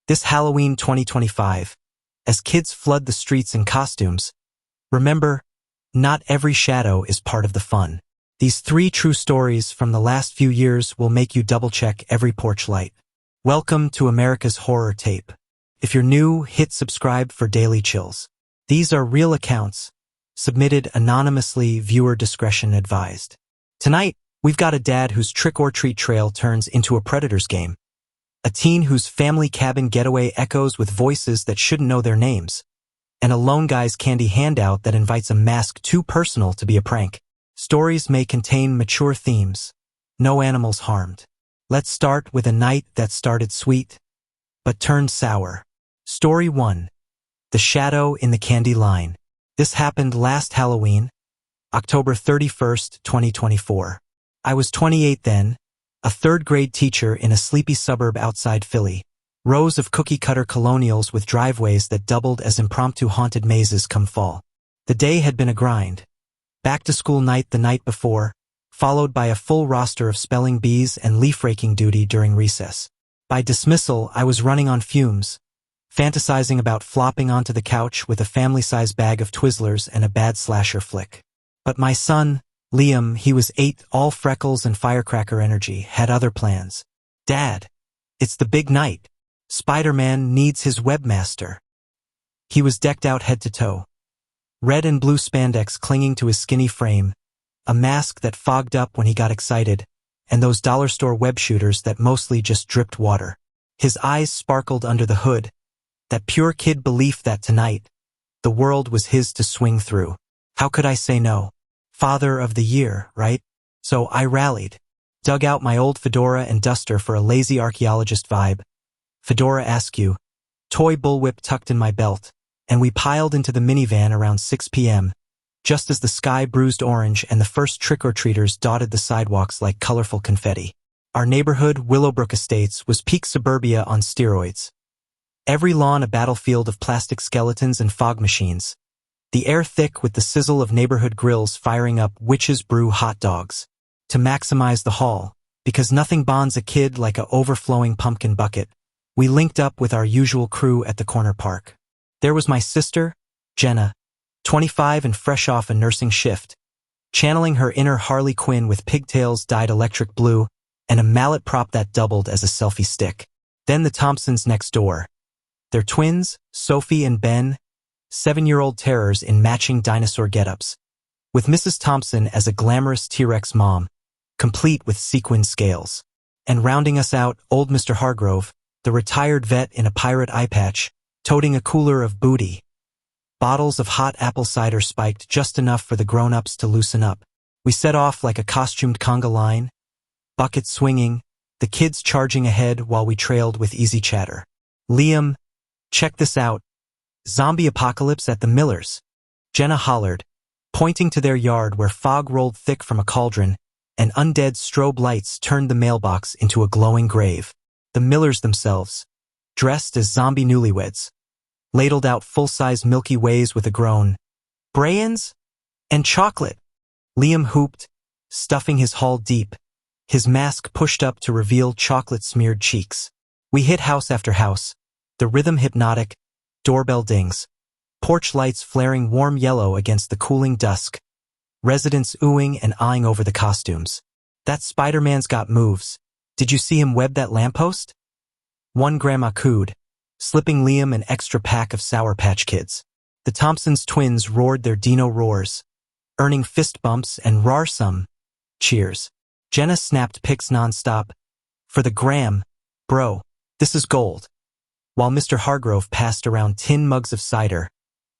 This Halloween 2025, as kids flood the streets in costumes, remember, not every shadow is part of the fun. These 3 true stories from the last few years will make you double-check every porch light. Welcome to America's Horror Tape. If you're new, hit subscribe for daily chills. These are real accounts, submitted anonymously, viewer discretion advised. Tonight, we've got a dad whose trick-or-treat trail turns into a predator's game. A teen whose family cabin getaway echoes with voices that shouldn't know their names. And a lone guy's candy handout that invites a mask too personal to be a prank. Stories may contain mature themes. No animals harmed. Let's start with a night that started sweet, but turned sour. Story 1. The Shadow in the Candy Line. This happened last Halloween, October 31st, 2024. I was 28 then, a third-grade teacher in a sleepy suburb outside Philly. Rows of cookie-cutter colonials with driveways that doubled as impromptu haunted mazes come fall. The day had been a grind. Back-to-school night the night before, followed by a full roster of spelling bees and leaf-raking duty during recess. By dismissal, I was running on fumes, fantasizing about flopping onto the couch with a family-sized bag of Twizzlers and a bad slasher flick. But my son, Liam, he was 8, all freckles and firecracker energy, had other plans. Dad, it's the big night. Spider-Man needs his webmaster. He was decked out head to toe. Red and blue spandex clinging to his skinny frame, a mask that fogged up when he got excited, and those dollar store web shooters that mostly just dripped water. His eyes sparkled under the hood, that pure kid belief that tonight, the world was his to swing through. How could I say no? Father of the year, right? So I rallied, dug out my old fedora and duster for a lazy archaeologist vibe, fedora askew, toy bullwhip tucked in my belt, and we piled into the minivan around 6 p.m., just as the sky bruised orange and the first trick-or-treaters dotted the sidewalks like colorful confetti. Our neighborhood, Willowbrook Estates, was peak suburbia on steroids. Every lawn a battlefield of plastic skeletons and fog machines. The air thick with the sizzle of neighborhood grills firing up witch's brew hot dogs. To maximize the haul, because nothing bonds a kid like a overflowing pumpkin bucket, we linked up with our usual crew at the corner park. There was my sister, Jenna, 25 and fresh off a nursing shift, channeling her inner Harley Quinn with pigtails dyed electric blue and a mallet prop that doubled as a selfie stick. Then the Thompsons next door. Their twins, Sophie and Ben, 7-year-old terrors in matching dinosaur getups, with Mrs. Thompson as a glamorous T-Rex mom, complete with sequin scales. And rounding us out, old Mr. Hargrove, the retired vet in a pirate eye patch, toting a cooler of booty. Bottles of hot apple cider spiked just enough for the grown-ups to loosen up. We set off like a costumed conga line, buckets swinging, the kids charging ahead while we trailed with easy chatter. Liam, check this out. Zombie apocalypse at the Millers. Jenna hollered, pointing to their yard where fog rolled thick from a cauldron and undead strobe lights turned the mailbox into a glowing grave. The Millers themselves, dressed as zombie newlyweds, ladled out full-size Milky Ways with a groan. Brayans? And chocolate. Liam hooped, stuffing his haul deep, his mask pushed up to reveal chocolate-smeared cheeks. We hit house after house, the rhythm hypnotic, doorbell dings, porch lights flaring warm yellow against the cooling dusk, residents oohing and eyeing over the costumes. That Spider-Man's got moves. Did you see him web that lamppost? One grandma cooed, slipping Liam an extra pack of Sour Patch Kids. The Thompsons twins roared their Dino roars, earning fist bumps and rarsome cheers. Jenna snapped pics nonstop. For the gram, bro, this is gold. While Mr. Hargrove passed around tin mugs of cider,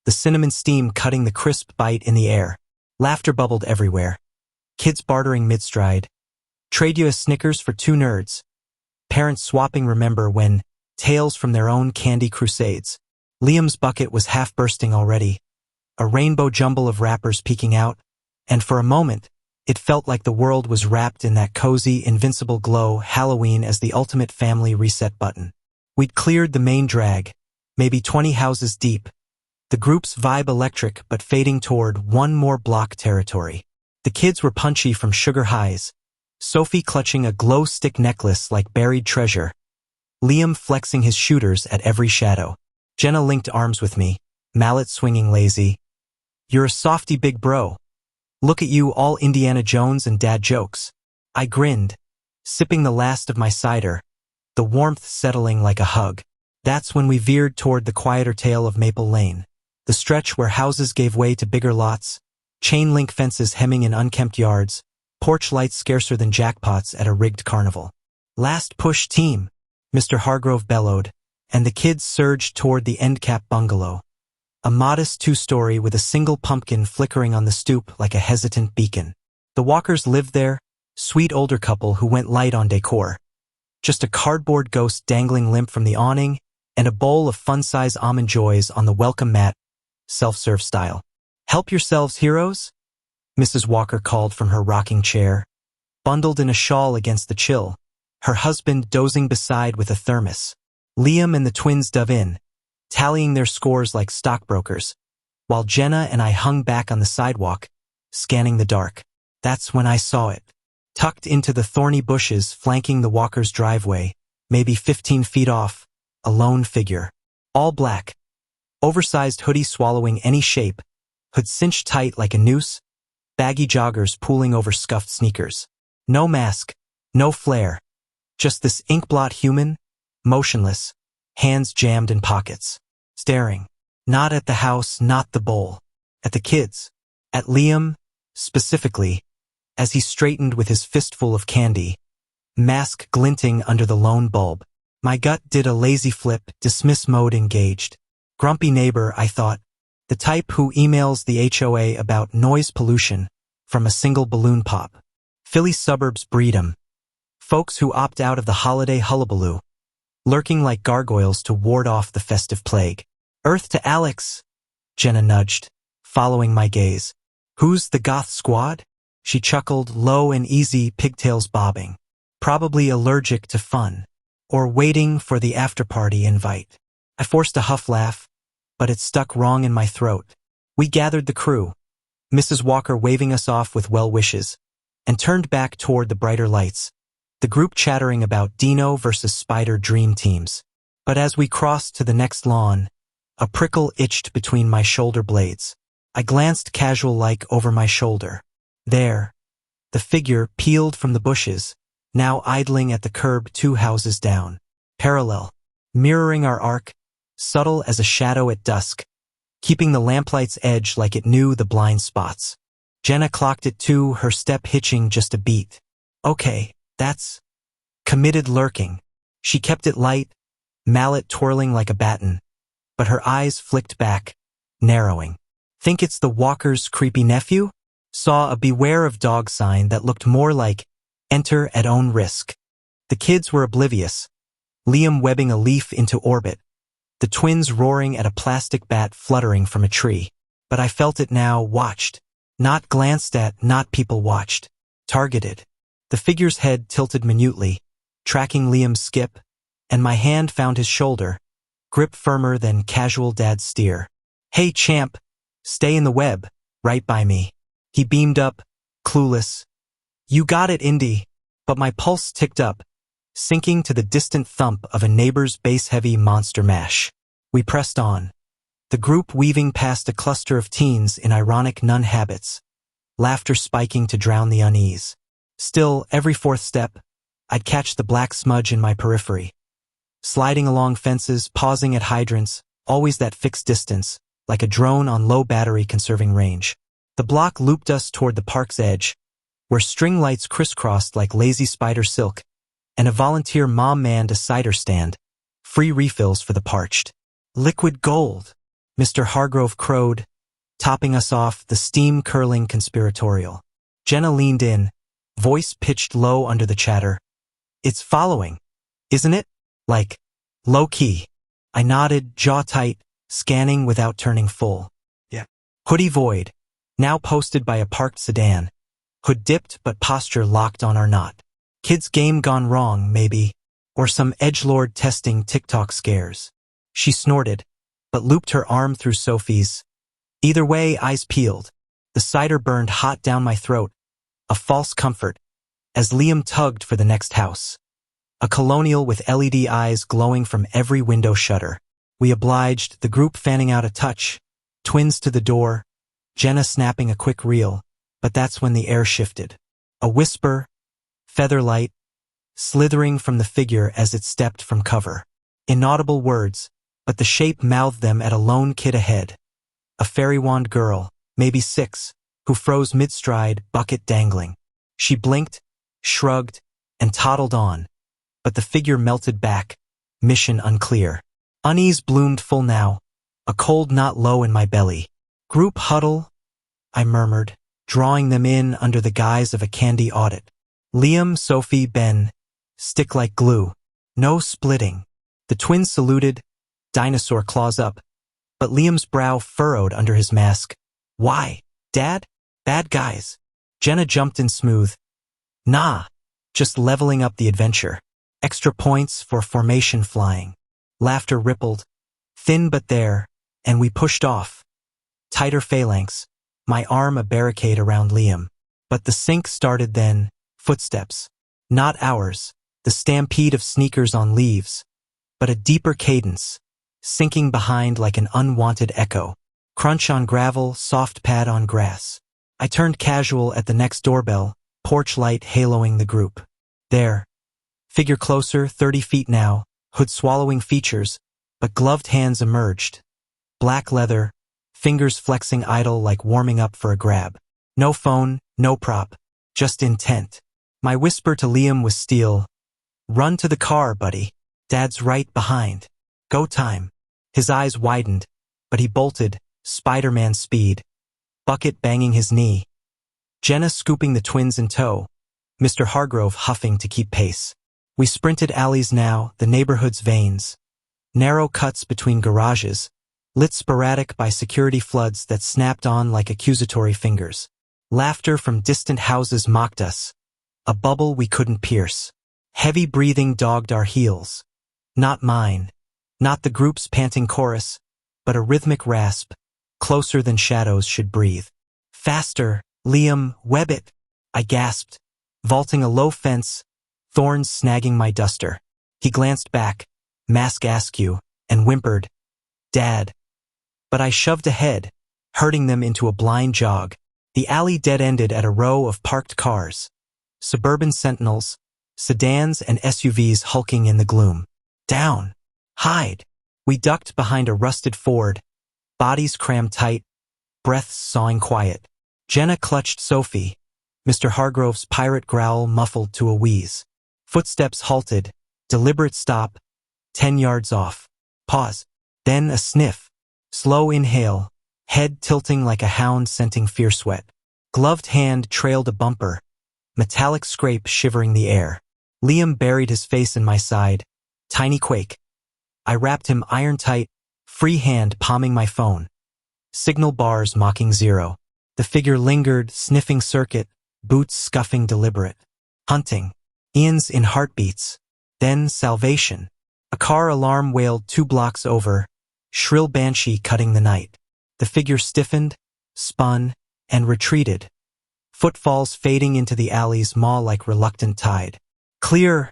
the cinnamon steam cutting the crisp bite in the air. Laughter bubbled everywhere. Kids bartering mid-stride. Trade you a Snickers for 2 nerds. Parents swapping remember when, tales from their own candy crusades. Liam's bucket was half bursting already, a rainbow jumble of wrappers peeking out, and for a moment, it felt like the world was wrapped in that cozy, invincible glow, Halloween as the ultimate family reset button. We'd cleared the main drag, maybe 20 houses deep, the group's vibe electric but fading toward one more block territory. The kids were punchy from sugar highs, Sophie clutching a glow stick necklace like buried treasure, Liam flexing his shooters at every shadow. Jenna linked arms with me, mallet swinging lazy. You're a softy big bro. Look at you, all Indiana Jones and dad jokes. I grinned, sipping the last of my cider, the warmth settling like a hug. That's when we veered toward the quieter tale of Maple Lane, the stretch where houses gave way to bigger lots, chain-link fences hemming in unkempt yards, porch lights scarcer than jackpots at a rigged carnival. Last push, team, Mr. Hargrove bellowed, and the kids surged toward the end-cap bungalow, a modest two-story with a single pumpkin flickering on the stoop like a hesitant beacon. The Walkers lived there, sweet older couple who went light on decor. Just a cardboard ghost dangling limp from the awning, and a bowl of fun-size almond joys on the welcome mat, self-serve style. Help yourselves, heroes? Mrs. Walker called from her rocking chair, bundled in a shawl against the chill, her husband dozing beside with a thermos. Liam and the twins dove in, tallying their scores like stockbrokers, while Jenna and I hung back on the sidewalk, scanning the dark. That's when I saw it. Tucked into the thorny bushes flanking the Walker's driveway, maybe 15 feet off, a lone figure. All black. Oversized hoodie swallowing any shape, hood cinched tight like a noose, baggy joggers pooling over scuffed sneakers. No mask, no flare. Just this ink-blot human, motionless, hands jammed in pockets, staring. Not at the house, not the bowl. At the kids. At Liam, specifically, as he straightened with his fistful of candy, mask glinting under the lone bulb. My gut did a lazy flip, dismiss mode engaged. Grumpy neighbor, I thought. The type who emails the HOA about noise pollution from a single balloon pop. Philly suburbs breed 'em. Folks who opt out of the holiday hullabaloo, lurking like gargoyles to ward off the festive plague. Earth to Alex, Jenna nudged, following my gaze. Who's the goth squad? She chuckled, low and easy, pigtails bobbing. Probably allergic to fun. Or waiting for the after-party invite. I forced a huff laugh, but it stuck wrong in my throat. We gathered the crew, Mrs. Walker waving us off with well wishes, and turned back toward the brighter lights, the group chattering about Dino versus Spider dream teams. But as we crossed to the next lawn, a prickle itched between my shoulder blades. I glanced casual-like over my shoulder. There, the figure peeled from the bushes, now idling at the curb 2 houses down. Parallel, mirroring our arc, subtle as a shadow at dusk, keeping the lamplight's edge like it knew the blind spots. Jenna clocked it too, her step hitching just a beat. Okay, that's committed lurking. She kept it light, mallet twirling like a baton, but her eyes flicked back, narrowing. Think it's the Walker's creepy nephew? Saw a beware of dog sign that looked more like enter at own risk. The kids were oblivious, Liam webbing a leaf into orbit, the twins roaring at a plastic bat fluttering from a tree. But I felt it now, watched. Not glanced at, not people watched. Targeted. The figure's head tilted minutely, tracking Liam's skip, and my hand found his shoulder, grip firmer than casual dad's steer. Hey champ, stay in the web, right by me. He beamed up, clueless. You got it, Indy. But my pulse ticked up, sinking to the distant thump of a neighbor's bass-heavy monster mash. We pressed on, the group weaving past a cluster of teens in ironic nun habits, laughter spiking to drown the unease. Still, every fourth step, I'd catch the black smudge in my periphery. Sliding along fences, pausing at hydrants, always that fixed distance, like a drone on low battery conserving range. The block looped us toward the park's edge, where string lights crisscrossed like lazy spider silk, and a volunteer mom manned a cider stand, free refills for the parched. Liquid gold, Mr. Hargrove crowed, topping us off, the steam-curling conspiratorial. Jenna leaned in, voice pitched low under the chatter. It's following, isn't it? Like, low-key. I nodded, jaw tight, scanning without turning full. Yeah. Hoodie void, now posted by a parked sedan. Hood dipped but posture locked on our knot. Kid's game gone wrong, maybe. Or some edgelord testing TikTok scares. She snorted, but looped her arm through Sophie's. Either way, eyes peeled. The cider burned hot down my throat, a false comfort, as Liam tugged for the next house. A colonial with LED eyes glowing from every window shutter. We obliged, the group fanning out a touch, twins to the door, Jenna snapping a quick reel, but that's when the air shifted. A whisper, featherlight, slithering from the figure as it stepped from cover. Inaudible words, but the shape mouthed them at a lone kid ahead. A fairy wand girl, maybe 6, who froze mid-stride, bucket dangling. She blinked, shrugged, and toddled on, but the figure melted back, mission unclear. Unease bloomed full now, a cold knot low in my belly. Group huddle, I murmured, drawing them in under the guise of a candy audit. Liam, Sophie, Ben, stick like glue. No splitting. The twins saluted, dinosaur claws up, but Liam's brow furrowed under his mask. Why? Dad? Bad guys. Jenna jumped in smooth. Nah, just leveling up the adventure. Extra points for formation flying. Laughter rippled, thin but there, and we pushed off. Tighter phalanx, my arm a barricade around Liam. But the sync started then, footsteps. Not ours, the stampede of sneakers on leaves, but a deeper cadence, sinking behind like an unwanted echo. Crunch on gravel, soft pad on grass. I turned casual at the next doorbell, porch light haloing the group. There. Figure closer, 30 feet now, hood swallowing features, but gloved hands emerged. Black leather, fingers flexing idle like warming up for a grab. No phone, no prop, just intent. My whisper to Liam was steel. Run to the car, buddy. Dad's right behind. Go time. His eyes widened, but he bolted, Spider-Man speed. Bucket banging his knee. Jenna scooping the twins in tow. Mr. Hargrove huffing to keep pace. We sprinted alleys now, the neighborhood's veins. Narrow cuts between garages, lit sporadic by security floods that snapped on like accusatory fingers. Laughter from distant houses mocked us. A bubble we couldn't pierce. Heavy breathing dogged our heels. Not mine. Not the group's panting chorus, but a rhythmic rasp, closer than shadows should breathe. Faster, Liam, web it, I gasped, vaulting a low fence, thorns snagging my duster. He glanced back, mask askew, and whimpered, Dad. But I shoved ahead, herding them into a blind jog. The alley dead-ended at a row of parked cars. Suburban sentinels, sedans and SUVs hulking in the gloom. Down. Hide. We ducked behind a rusted Ford, bodies crammed tight, breaths sawing quiet. Jenna clutched Sophie, Mr. Hargrove's pirate growl muffled to a wheeze. Footsteps halted, deliberate stop, 10 yards off. Pause. Then a sniff. Slow inhale, head tilting like a hound scenting fierce sweat. Gloved hand trailed a bumper, metallic scrape shivering the air. Liam buried his face in my side, tiny quake. I wrapped him iron tight, free hand palming my phone. Signal bars mocking 0. The figure lingered, sniffing circuit, boots scuffing deliberate. Hunting. Ian's in heartbeats. Then salvation. A car alarm wailed 2 blocks over, shrill banshee cutting the night. The figure stiffened, spun, and retreated. Footfalls fading into the alley's maw like reluctant tide. Clear.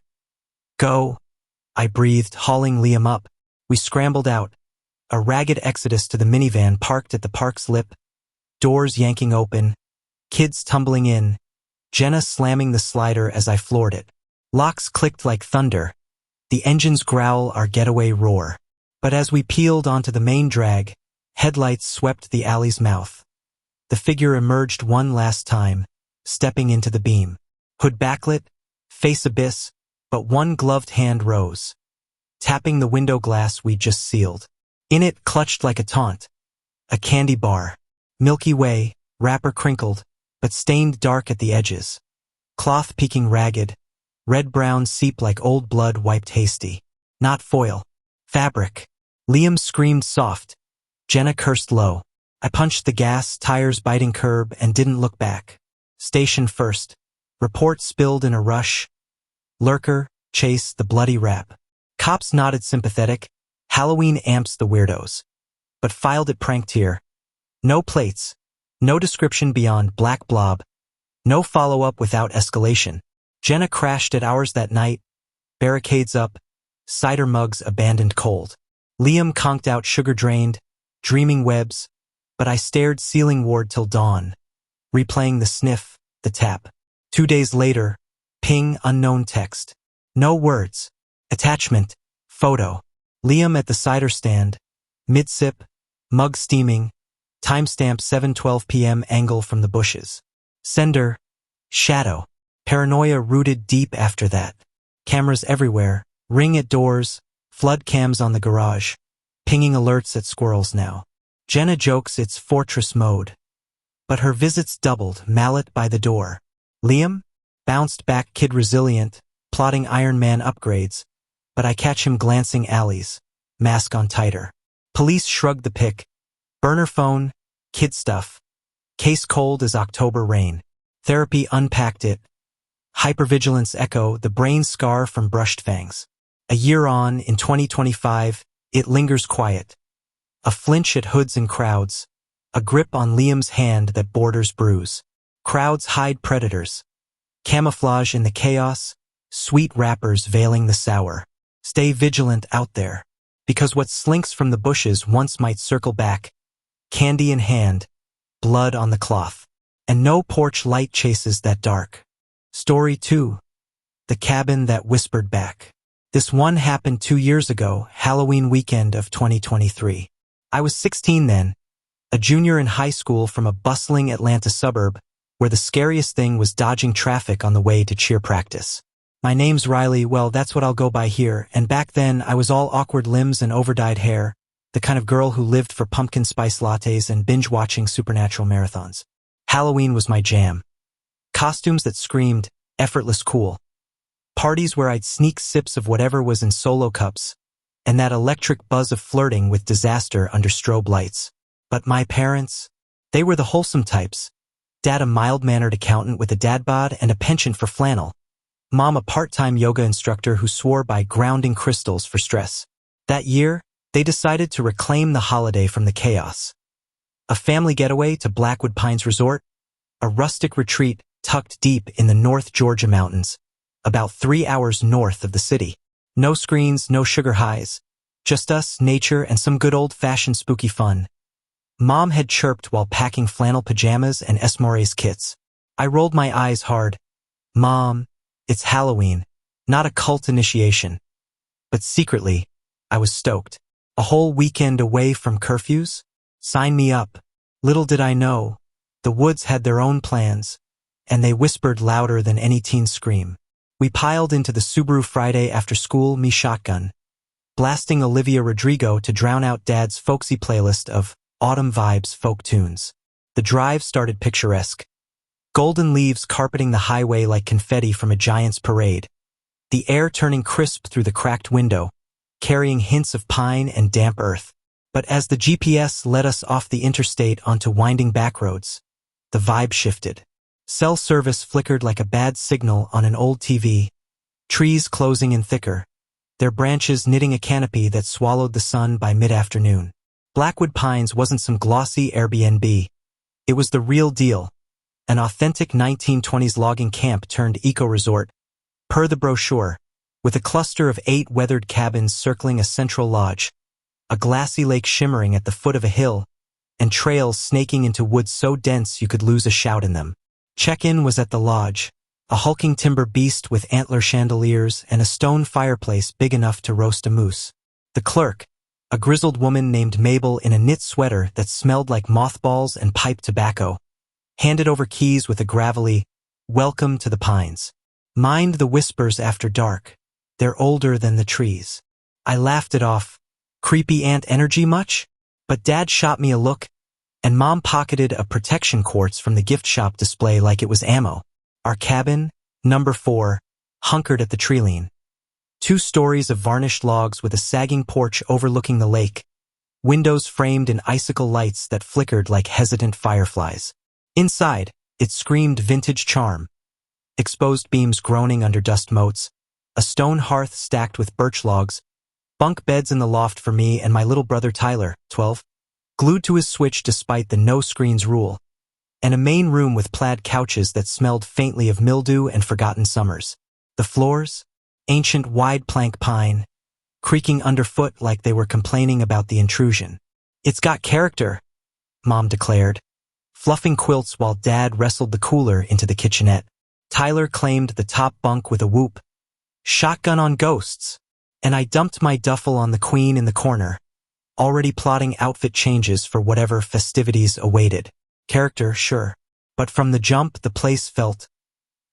Go. I breathed, hauling Liam up. We scrambled out. A ragged exodus to the minivan parked at the park's lip. Doors yanking open. Kids tumbling in. Jenna slamming the slider as I floored it. Locks clicked like thunder. The engines growl our getaway roar. But as we peeled onto the main drag, headlights swept the alley's mouth. The figure emerged one last time, stepping into the beam. Hood backlit, face abyss, but one gloved hand rose, tapping the window glass we just sealed. In it clutched like a taunt. A candy bar. Milky Way, wrapper crinkled, but stained dark at the edges. Cloth peeking ragged. Red-brown seep like old blood wiped hasty. Not foil. Fabric. Liam screamed soft. Jenna cursed low. I punched the gas, tires biting curb, and didn't look back. Station first. Report spilled in a rush. Lurker, chase, the bloody rap. Cops nodded sympathetic. Halloween amps the weirdos. But filed it pranked here. No plates. No description beyond black blob. No follow-up without escalation. Jenna crashed at ours that night. barricades up, cider mugs abandoned cold. Liam conked out sugar-drained, dreaming webs, but I stared ceiling ward till dawn, replaying the sniff, the tap. 2 days later, ping unknown text. No words. Attachment, photo. Liam at the cider stand, mid-sip, mug steaming, timestamp 7:12 p.m. angle from the bushes. Sender, shadow. Paranoia rooted deep after that. Cameras everywhere, ring at doors, flood cams on the garage, pinging alerts at squirrels now. Jenna jokes it's fortress mode. But her visits doubled, mallet by the door. Liam? Bounced back kid resilient, plotting Iron Man upgrades, but I catch him glancing alleys, mask on tighter. Police shrug the pic. Burner phone, kid stuff. Case cold as October rain. Therapy unpacked it. Hypervigilance echo, the brain scar from brushed fangs. A year on, in 2025, it lingers quiet. A flinch at hoods and crowds. A grip on Liam's hand that borders bruise. Crowds hide predators. Camouflage in the chaos, sweet wrappers veiling the sour. Stay vigilant out there. Because what slinks from the bushes once might circle back. Candy in hand, blood on the cloth. And no porch light chases that dark. Story 2. The cabin that whispered back. This one happened 2 years ago, Halloween weekend of 2023. I was 16 then, a junior in high school from a bustling Atlanta suburb, where the scariest thing was dodging traffic on the way to cheer practice. My name's Riley, well that's what I'll go by here, and back then I was all awkward limbs and overdyed hair, the kind of girl who lived for pumpkin spice lattes and binge-watching supernatural marathons. Halloween was my jam. Costumes that screamed, effortless cool. Parties where I'd sneak sips of whatever was in solo cups, and that electric buzz of flirting with disaster under strobe lights. But my parents, they were the wholesome types. Dad a mild-mannered accountant with a dad bod and a penchant for flannel. Mom a part-time yoga instructor who swore by grounding crystals for stress. That year, they decided to reclaim the holiday from the chaos. A family getaway to Blackwood Pines Resort, a rustic retreat tucked deep in the North Georgia mountains, about 3 hours north of the city. No screens, no sugar highs, just us, nature, and some good old-fashioned spooky fun. Mom had chirped while packing flannel pajamas and Esmores kits. I rolled my eyes hard. Mom, it's Halloween, not a cult initiation. But secretly, I was stoked. A whole weekend away from curfews? Sign me up. Little did I know, the woods had their own plans, and they whispered louder than any teen scream. We piled into the Subaru Friday after school, me shotgun, blasting Olivia Rodrigo to drown out Dad's folksy playlist of autumn vibes folk tunes. The drive started picturesque. Golden leaves carpeting the highway like confetti from a giant's parade. The air turning crisp through the cracked window, carrying hints of pine and damp earth. But as the GPS led us off the interstate onto winding back roads, the vibe shifted. Cell service flickered like a bad signal on an old TV. Trees closing in thicker, their branches knitting a canopy that swallowed the sun by mid-afternoon. Blackwood Pines wasn't some glossy Airbnb. It was the real deal. An authentic 1920s logging camp turned eco-resort, per the brochure, with a cluster of 8 weathered cabins circling a central lodge, a glassy lake shimmering at the foot of a hill, and trails snaking into woods so dense you could lose a shout in them. Check-in was at the lodge, a hulking timber beast with antler chandeliers and a stone fireplace big enough to roast a moose. The clerk, a grizzled woman named Mabel in a knit sweater that smelled like mothballs and pipe tobacco, handed over keys with a gravelly, "Welcome to the Pines. Mind the whispers after dark. They're older than the trees." I laughed it off. Creepy ant energy much? But Dad shot me a look, and Mom pocketed a protection quartz from the gift shop display like it was ammo. Our cabin, number 4, hunkered at the treeline. 2 stories of varnished logs with a sagging porch overlooking the lake, windows framed in icicle lights that flickered like hesitant fireflies. Inside, it screamed vintage charm. Exposed beams groaning under dust motes, a stone hearth stacked with birch logs, bunk beds in the loft for me and my little brother Tyler, 12, glued to his switch despite the no-screens rule, and a main room with plaid couches that smelled faintly of mildew and forgotten summers. The floors? ancient wide plank pine, creaking underfoot like they were complaining about the intrusion. "It's got character," Mom declared, fluffing quilts while Dad wrestled the cooler into the kitchenette. Tyler claimed the top bunk with a whoop. "Shotgun on ghosts," and I dumped my duffel on the queen in the corner, already plotting outfit changes for whatever festivities awaited. Character, sure, but from the jump the place felt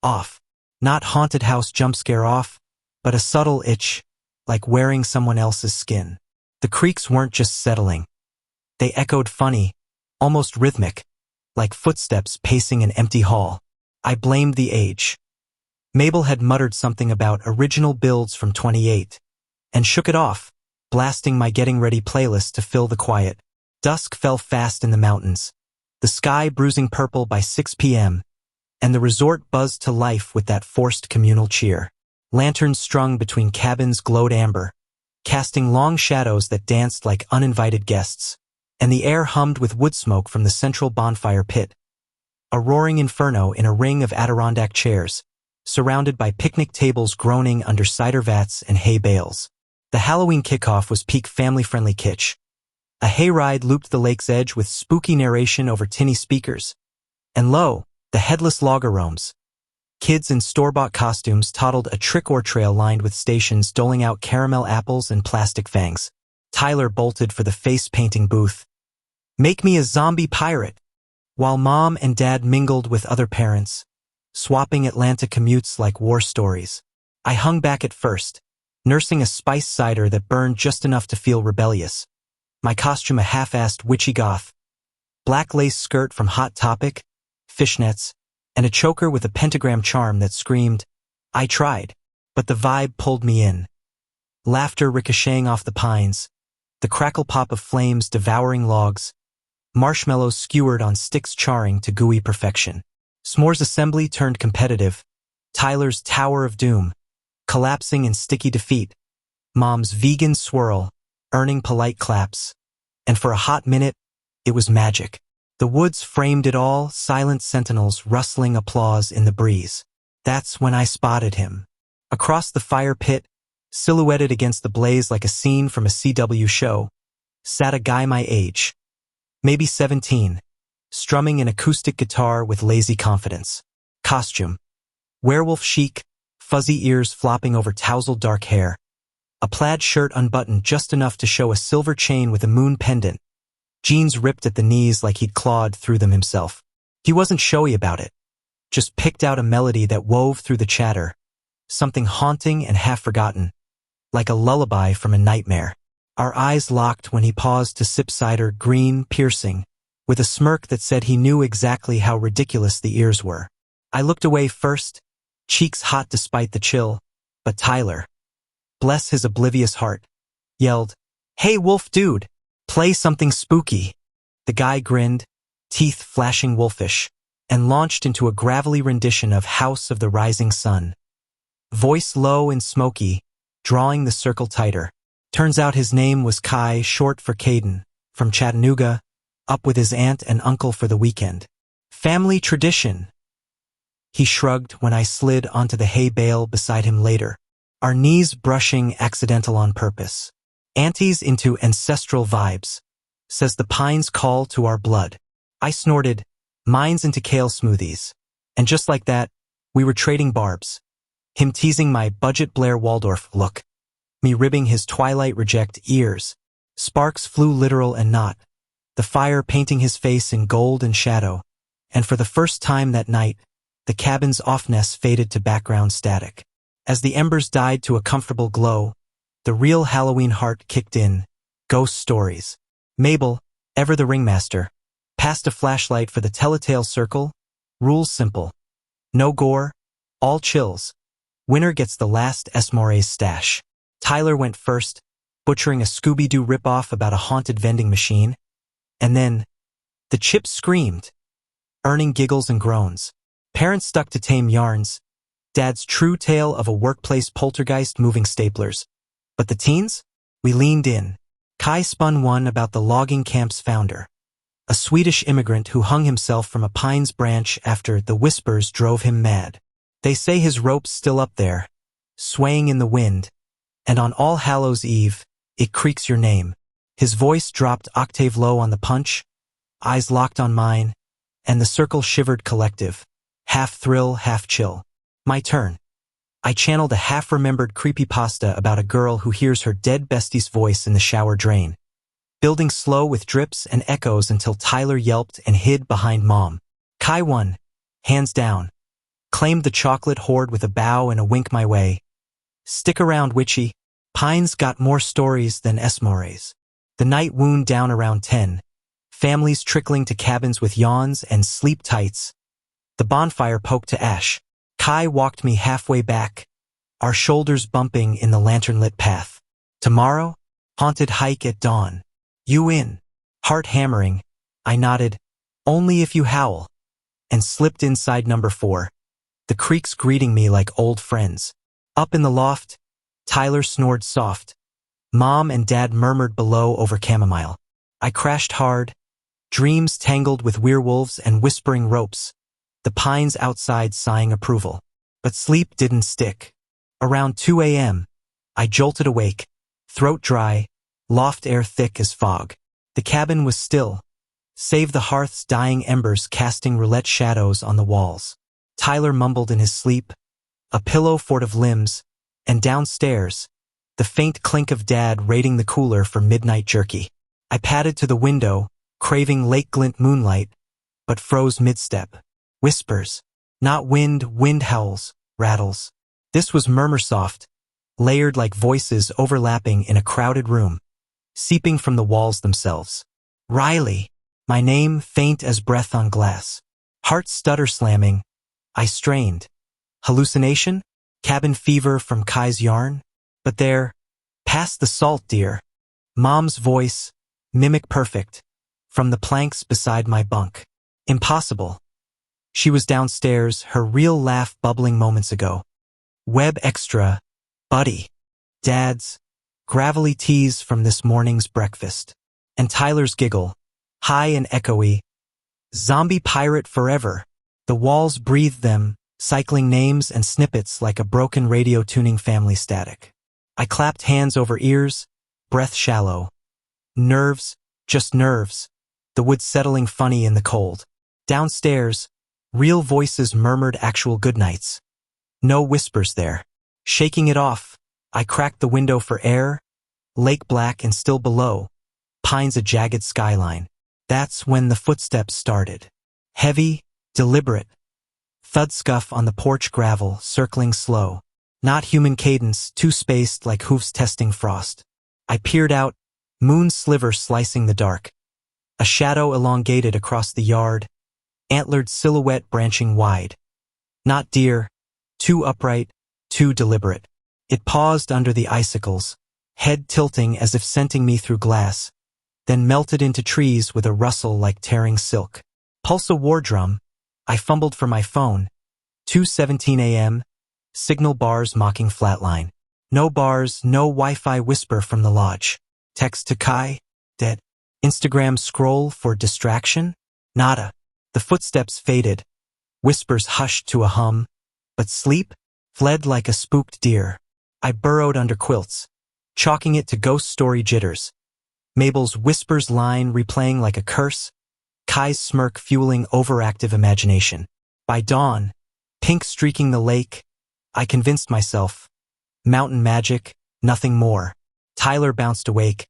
off. Not haunted house jump scare off, but a subtle itch, like wearing someone else's skin. The creaks weren't just settling. They echoed funny, almost rhythmic, like footsteps pacing an empty hall. I blamed the age. Mabel had muttered something about original builds from 28, and shook it off, blasting my Getting Ready playlist to fill the quiet. Dusk fell fast in the mountains, the sky bruising purple by 6 p.m., and the resort buzzed to life with that forced communal cheer. Lanterns strung between cabins glowed amber, casting long shadows that danced like uninvited guests, and the air hummed with wood smoke from the central bonfire pit. A roaring inferno in a ring of Adirondack chairs, surrounded by picnic tables groaning under cider vats and hay bales. The Halloween kickoff was peak family-friendly kitsch. A hayride looped the lake's edge with spooky narration over tinny speakers. And lo, the headless logger roams. Kids in store-bought costumes toddled a trick-or trail lined with stations doling out caramel apples and plastic fangs. Tyler bolted for the face-painting booth. "Make me a zombie pirate," while Mom and Dad mingled with other parents, swapping Atlanta commutes like war stories. I hung back at first, nursing a spice cider that burned just enough to feel rebellious. My costume a half-assed witchy goth. Black lace skirt from Hot Topic, fishnets, and a choker with a pentagram charm that screamed, "I tried," but the vibe pulled me in. Laughter ricocheting off the pines, the crackle pop of flames devouring logs, marshmallows skewered on sticks charring to gooey perfection. S'mores assembly turned competitive, Tyler's Tower of Doom, collapsing in sticky defeat, Mom's vegan swirl, earning polite claps, and for a hot minute, it was magic. The woods framed it all, silent sentinels rustling applause in the breeze. That's when I spotted him. Across the fire pit, silhouetted against the blaze like a scene from a CW show, sat a guy my age, maybe 17, strumming an acoustic guitar with lazy confidence. Costume: werewolf chic, fuzzy ears flopping over tousled dark hair, a plaid shirt unbuttoned just enough to show a silver chain with a moon pendant, jeans ripped at the knees like he'd clawed through them himself. He wasn't showy about it, just picked out a melody that wove through the chatter, something haunting and half-forgotten, like a lullaby from a nightmare. Our eyes locked when he paused to sip cider, green, piercing, with a smirk that said he knew exactly how ridiculous the ears were. I looked away first, cheeks hot despite the chill, but Tyler, bless his oblivious heart, yelled, "Hey wolf dude, play something spooky." The guy grinned, teeth flashing wolfish, and launched into a gravelly rendition of House of the Rising Sun. Voice low and smoky, drawing the circle tighter. Turns out his name was Kai, short for Caden, from Chattanooga, up with his aunt and uncle for the weekend. Family tradition. He shrugged when I slid onto the hay bale beside him later, our knees brushing accidental on purpose. Auntie's into ancestral vibes, says the pines call to our blood. I snorted, mine's into kale smoothies. And just like that, we were trading barbs. Him teasing my budget Blair Waldorf look, me ribbing his Twilight Reject ears. Sparks flew literal and not, the fire painting his face in gold and shadow, and for the first time that night, the cabin's offness faded to background static. As the embers died to a comfortable glow, the real Halloween heart kicked in, ghost stories. Mabel, ever the ringmaster, passed a flashlight for the telltale circle. Rules simple. No gore, all chills. Winner gets the last Esmore's stash. Tyler went first, butchering a Scooby-Doo ripoff about a haunted vending machine. And then, the chips screamed, earning giggles and groans. Parents stuck to tame yarns, Dad's true tale of a workplace poltergeist moving staplers. But the teens? We leaned in. Kai spun one about the logging camp's founder, a Swedish immigrant who hung himself from a pine's branch after the whispers drove him mad. They say his rope's still up there, swaying in the wind, and on All Hallows' Eve, it creaks your name. His voice dropped octave low on the punch, eyes locked on mine, and the circle shivered collective, half thrill, half chill. My turn. I channeled a half-remembered creepypasta about a girl who hears her dead bestie's voice in the shower drain, building slow with drips and echoes until Tyler yelped and hid behind Mom. Kai won, hands down, claimed the chocolate hoard with a bow and a wink my way. Stick around, witchy. Pines got more stories than Esmores. The night wound down around 10, families trickling to cabins with yawns and sleep tights. The bonfire poked to ash. Kai walked me halfway back, our shoulders bumping in the lantern-lit path. Tomorrow, haunted hike at dawn. You in? Heart hammering, I nodded, only if you howl, and slipped inside number 4. The creaks greeting me like old friends. Up in the loft, Tyler snored soft. Mom and Dad murmured below over chamomile. I crashed hard, dreams tangled with werewolves and whispering ropes, the pines outside sighing approval. But sleep didn't stick. Around 2 a.m., I jolted awake, throat dry, loft air thick as fog. The cabin was still, save the hearth's dying embers casting roulette shadows on the walls. Tyler mumbled in his sleep, a pillow fort of limbs, and downstairs, the faint clink of Dad raiding the cooler for midnight jerky. I padded to the window, craving lake glint moonlight, but froze mid-step. Whispers. Not wind, wind howls, rattles. This was murmur-soft, layered like voices overlapping in a crowded room, seeping from the walls themselves. Riley. My name faint as breath on glass. Heart stutter slamming. I strained. Hallucination? Cabin fever from Kai's yarn? But there, past the salt, dear. Mom's voice, mimic perfect, from the planks beside my bunk. Impossible. She was downstairs, her real laugh bubbling moments ago. Web extra, buddy. Dad's, gravelly tease from this morning's breakfast. And Tyler's giggle, high and echoey. Zombie pirate forever. The walls breathed them, cycling names and snippets like a broken radio tuning family static. I clapped hands over ears, breath shallow. Nerves, just nerves. The wood settling funny in the cold. Downstairs, real voices murmured actual goodnights. No whispers there. Shaking it off, I cracked the window for air, lake black and still below, pines a jagged skyline. That's when the footsteps started. Heavy, deliberate. Thud scuff on the porch gravel, circling slow. Not human cadence, too spaced like hoofs testing frost. I peered out, moon sliver slicing the dark. A shadow elongated across the yard, antlered silhouette branching wide. Not deer, too upright, too deliberate. It paused under the icicles, head tilting as if scenting me through glass, then melted into trees with a rustle like tearing silk. Pulse a war drum. I fumbled for my phone. 2:17 a.m., signal bars mocking flatline. No bars, no Wi-Fi whisper from the lodge. Text to Kai, dead. Instagram scroll for distraction? Nada. The footsteps faded, whispers hushed to a hum, but sleep fled like a spooked deer. I burrowed under quilts, chalking it to ghost story jitters. Mabel's whispers line replaying like a curse, Kai's smirk fueling overactive imagination. By dawn, pink streaking the lake, I convinced myself. Mountain magic, nothing more. Tyler bounced awake.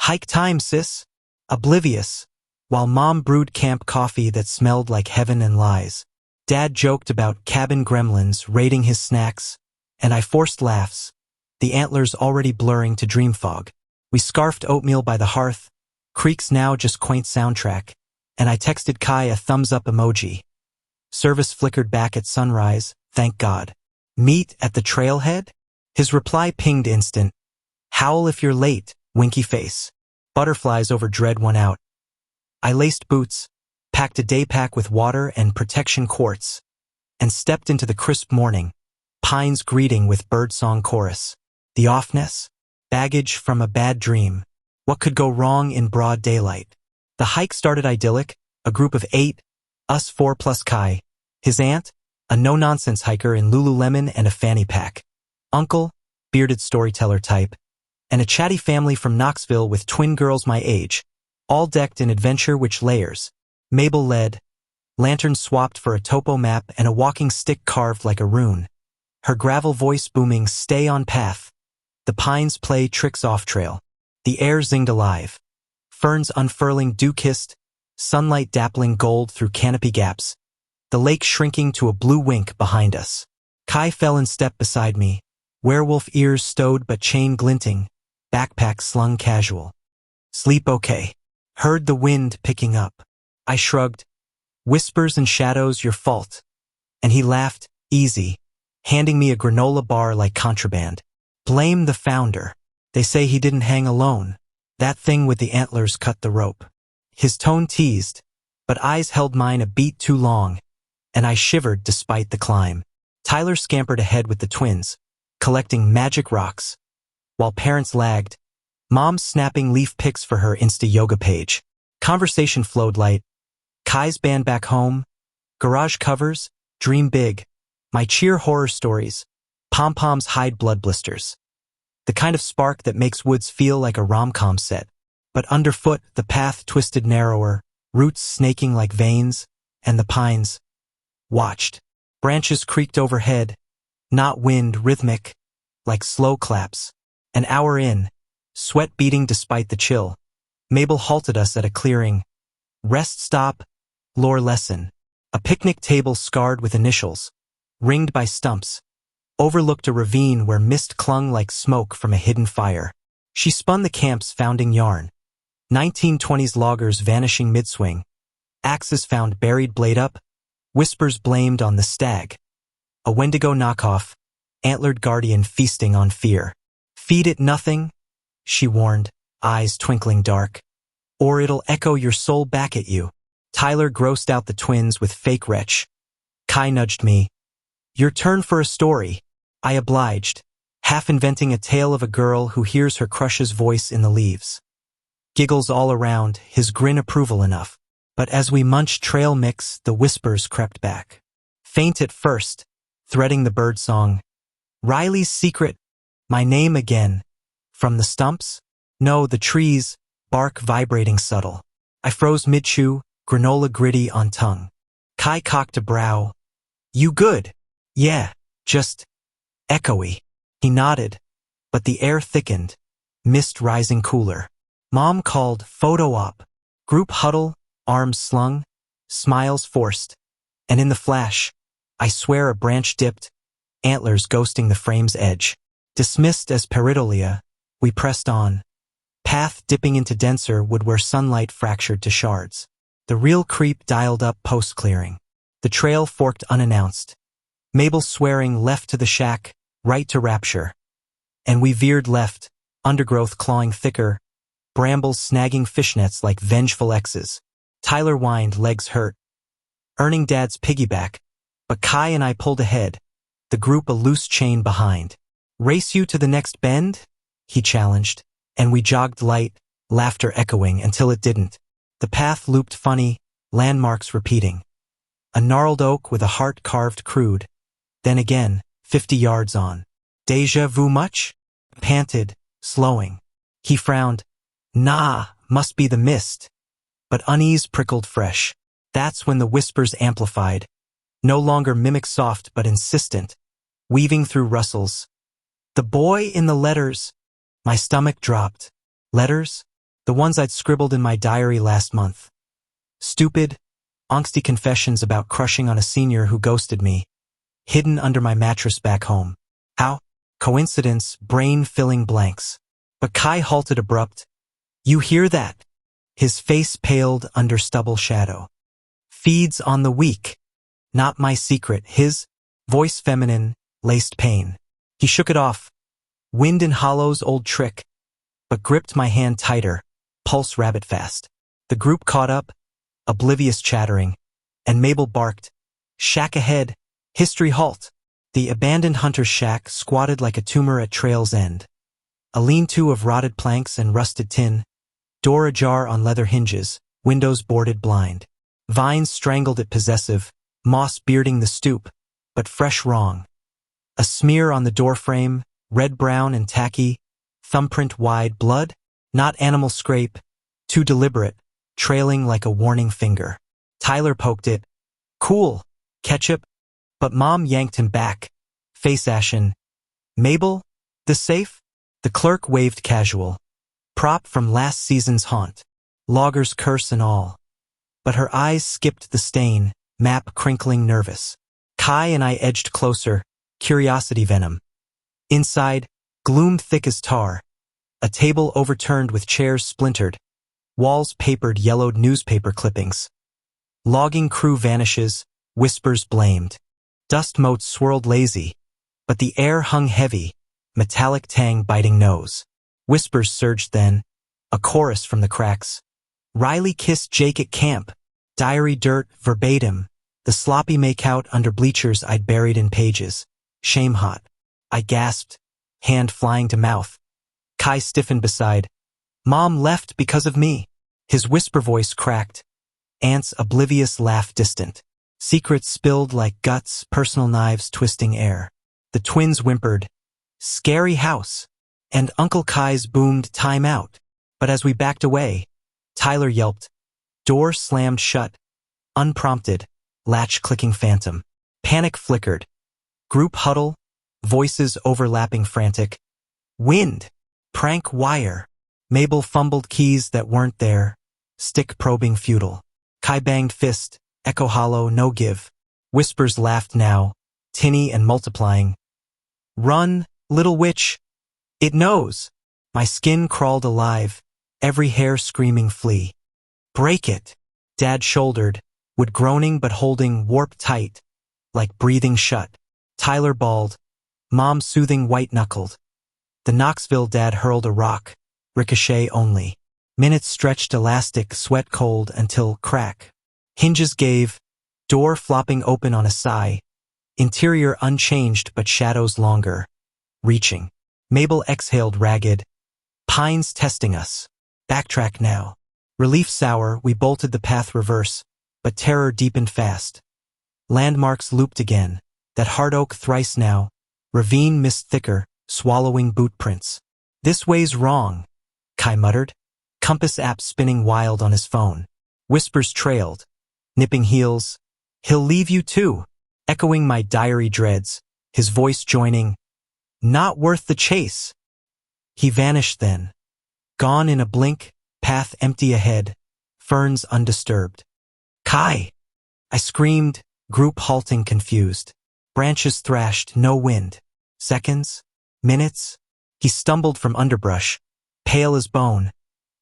Hike time, sis. Oblivious. While Mom brewed camp coffee that smelled like heaven and lies. Dad joked about cabin gremlins raiding his snacks, and I forced laughs, the antlers already blurring to dream fog. We scarfed oatmeal by the hearth, creaks now just quaint soundtrack, and I texted Kai a thumbs-up emoji. Service flickered back at sunrise, thank God. Meet at the trailhead? His reply pinged instant. Howl if you're late, winky face. Butterflies over dread won out. I laced boots, packed a day pack with water and protection quartz, and stepped into the crisp morning, pines greeting with birdsong chorus. The offness? Baggage from a bad dream. What could go wrong in broad daylight? The hike started idyllic, a group of 8, us 4 plus Kai, his aunt, a no-nonsense hiker in Lululemon and a fanny pack. uncle, bearded storyteller type, and a chatty family from Knoxville with twin girls my age, all decked in adventure which layers. Mabel led, lantern swapped for a topo map and a walking stick carved like a rune. Her gravel voice booming, stay on path. The pines play tricks off trail. The air zinged alive. Ferns unfurling dew-kissed, sunlight dappling gold through canopy gaps. The lake shrinking to a blue wink behind us. Kai fell in step beside me, werewolf ears stowed but chain glinting, backpack slung casual. Sleep okay. Heard the wind picking up. I shrugged. Whispers and shadows, your fault. And he laughed, easy, handing me a granola bar like contraband. Blame the founder. They say he didn't hang alone. That thing with the antlers cut the rope. His tone teased, but eyes held mine a beat too long, and I shivered despite the climb. Tyler scampered ahead with the twins, collecting magic rocks, while parents lagged, Mom snapping leaf pics for her Insta-yoga page. Conversation flowed light. Kai's band back home, garage covers, dream big, my cheer horror stories, pom-poms hide blood blisters. The kind of spark that makes woods feel like a rom-com set. But underfoot, the path twisted narrower, roots snaking like veins, and the pines watched. Branches creaked overhead, not wind, rhythmic, like slow claps. An hour in, sweat beating despite the chill, Mabel halted us at a clearing. Rest stop, lore lesson. A picnic table scarred with initials, ringed by stumps, overlooked a ravine where mist clung like smoke from a hidden fire. She spun the camp's founding yarn. 1920s loggers vanishing mid-swing, axes found buried blade up, whispers blamed on the stag. A Wendigo knockoff, antlered guardian feasting on fear. Feed it nothing, she warned, eyes twinkling dark, or it'll echo your soul back at you. Tyler grossed out the twins with fake retch. Kai nudged me. Your turn for a story. I obliged, half inventing a tale of a girl who hears her crush's voice in the leaves. Giggles all around, his grin approval enough. But as we munched trail mix, the whispers crept back. Faint at first, threading the bird song. Riley's secret, my name again. From the stumps? No, the trees, bark vibrating subtle. I froze mid-chew, granola gritty on tongue. Kai cocked a brow. You good? Yeah, just echoey. He nodded, but the air thickened, mist rising cooler. Mom called photo op. Group huddle, arms slung, smiles forced. And in the flash, I swear a branch dipped, antlers ghosting the frame's edge. Dismissed as pareidolia, we pressed on. Path dipping into denser wood where sunlight fractured to shards. The real creep dialed up post-clearing. The trail forked unannounced. Mabel swearing left to the shack, right to rapture. And we veered left, undergrowth clawing thicker, brambles snagging fishnets like vengeful exes. Tyler whined, legs hurt, earning Dad's piggyback, but Kai and I pulled ahead, the group a loose chain behind. Race you to the next bend? He challenged, and we jogged light, laughter echoing until it didn't. The path looped funny, landmarks repeating. A gnarled oak with a heart carved crude. Then again, 50 yards on. Deja vu much? Panted, slowing. He frowned. Nah, must be the mist. But unease prickled fresh. That's when the whispers amplified. No longer mimic soft but insistent. Weaving through rustles. The boy in the letters. My stomach dropped. Letters? The ones I'd scribbled in my diary last month. Stupid, angsty confessions about crushing on a senior who ghosted me. Hidden under my mattress back home. How? Coincidence, brain-filling blanks. But Kai halted abrupt. You hear that? His face paled under stubble shadow. Feeds on the weak. Not my secret. His voice feminine, laced pain. He shook it off. Wind in hollows, old trick. But gripped my hand tighter, pulse rabbit fast. The group caught up, oblivious chattering, and Mabel barked. Shack ahead. History halt. The abandoned hunter's shack squatted like a tumor at trail's end. A lean-to of rotted planks and rusted tin. Door ajar on leather hinges, windows boarded blind. Vines strangled it possessive, moss bearding the stoop, but fresh wrong. A smear on the doorframe, red-brown and tacky, thumbprint wide, blood? Not animal scrape, too deliberate, trailing like a warning finger. Tyler poked it. Cool, ketchup. But Mom yanked him back, face ashen. Mabel? The safe? The clerk waved casual. Prop from last season's haunt. Logger's curse and all. But her eyes skipped the stain, map crinkling nervous. Kai and I edged closer, curiosity venom. Inside, gloom thick as tar. A table overturned with chairs splintered. Walls papered yellowed newspaper clippings. Logging crew vanishes, whispers blamed. Dust motes swirled lazy, but the air hung heavy, metallic tang biting nose. Whispers surged then, a chorus from the cracks. Riley kissed Jake at camp. Diary dirt, verbatim. The sloppy makeout under bleachers I'd buried in pages. Shame hot. I gasped, hand flying to mouth. Kai stiffened beside. Mom left because of me. His whisper voice cracked. Aunt's oblivious laugh distant. Secrets spilled like guts, personal knives twisting air. The twins whimpered, "Scary house." And Uncle Kai's boomed, "Time out." But as we backed away, Tyler yelped. Door slammed shut. Unprompted, latch-clicking phantom. Panic flickered. Group huddle, voices overlapping frantic. Wind. Prank wire. Mabel fumbled keys that weren't there. Stick probing futile. Kai banged fist. Echo hollow, no give. Whispers laughed now, tinny and multiplying. Run, little witch. It knows. My skin crawled alive, every hair screaming flee. Break it. Dad shouldered, would groaning but holding warp tight, like breathing shut. Tyler bawled, Mom soothing white-knuckled. The Knoxville dad hurled a rock, ricochet only. Minutes stretched elastic, sweat cold until crack. Hinges gave, door flopping open on a sigh. Interior unchanged but shadows longer. Reaching. Mabel exhaled ragged. Pines testing us. Backtrack now. Relief sour, we bolted the path reverse, but terror deepened fast. Landmarks looped again. That hard oak thrice now. Ravine mist thicker, swallowing boot prints. This way's wrong, Kai muttered. Compass app spinning wild on his phone. Whispers trailed. Nipping heels. He'll leave you too. Echoing my diary dreads, his voice joining. Not worth the chase. He vanished then. Gone in a blink, path empty ahead, ferns undisturbed. Kai! I screamed, group halting confused. Branches thrashed, no wind. Seconds? Minutes? He stumbled from underbrush, pale as bone,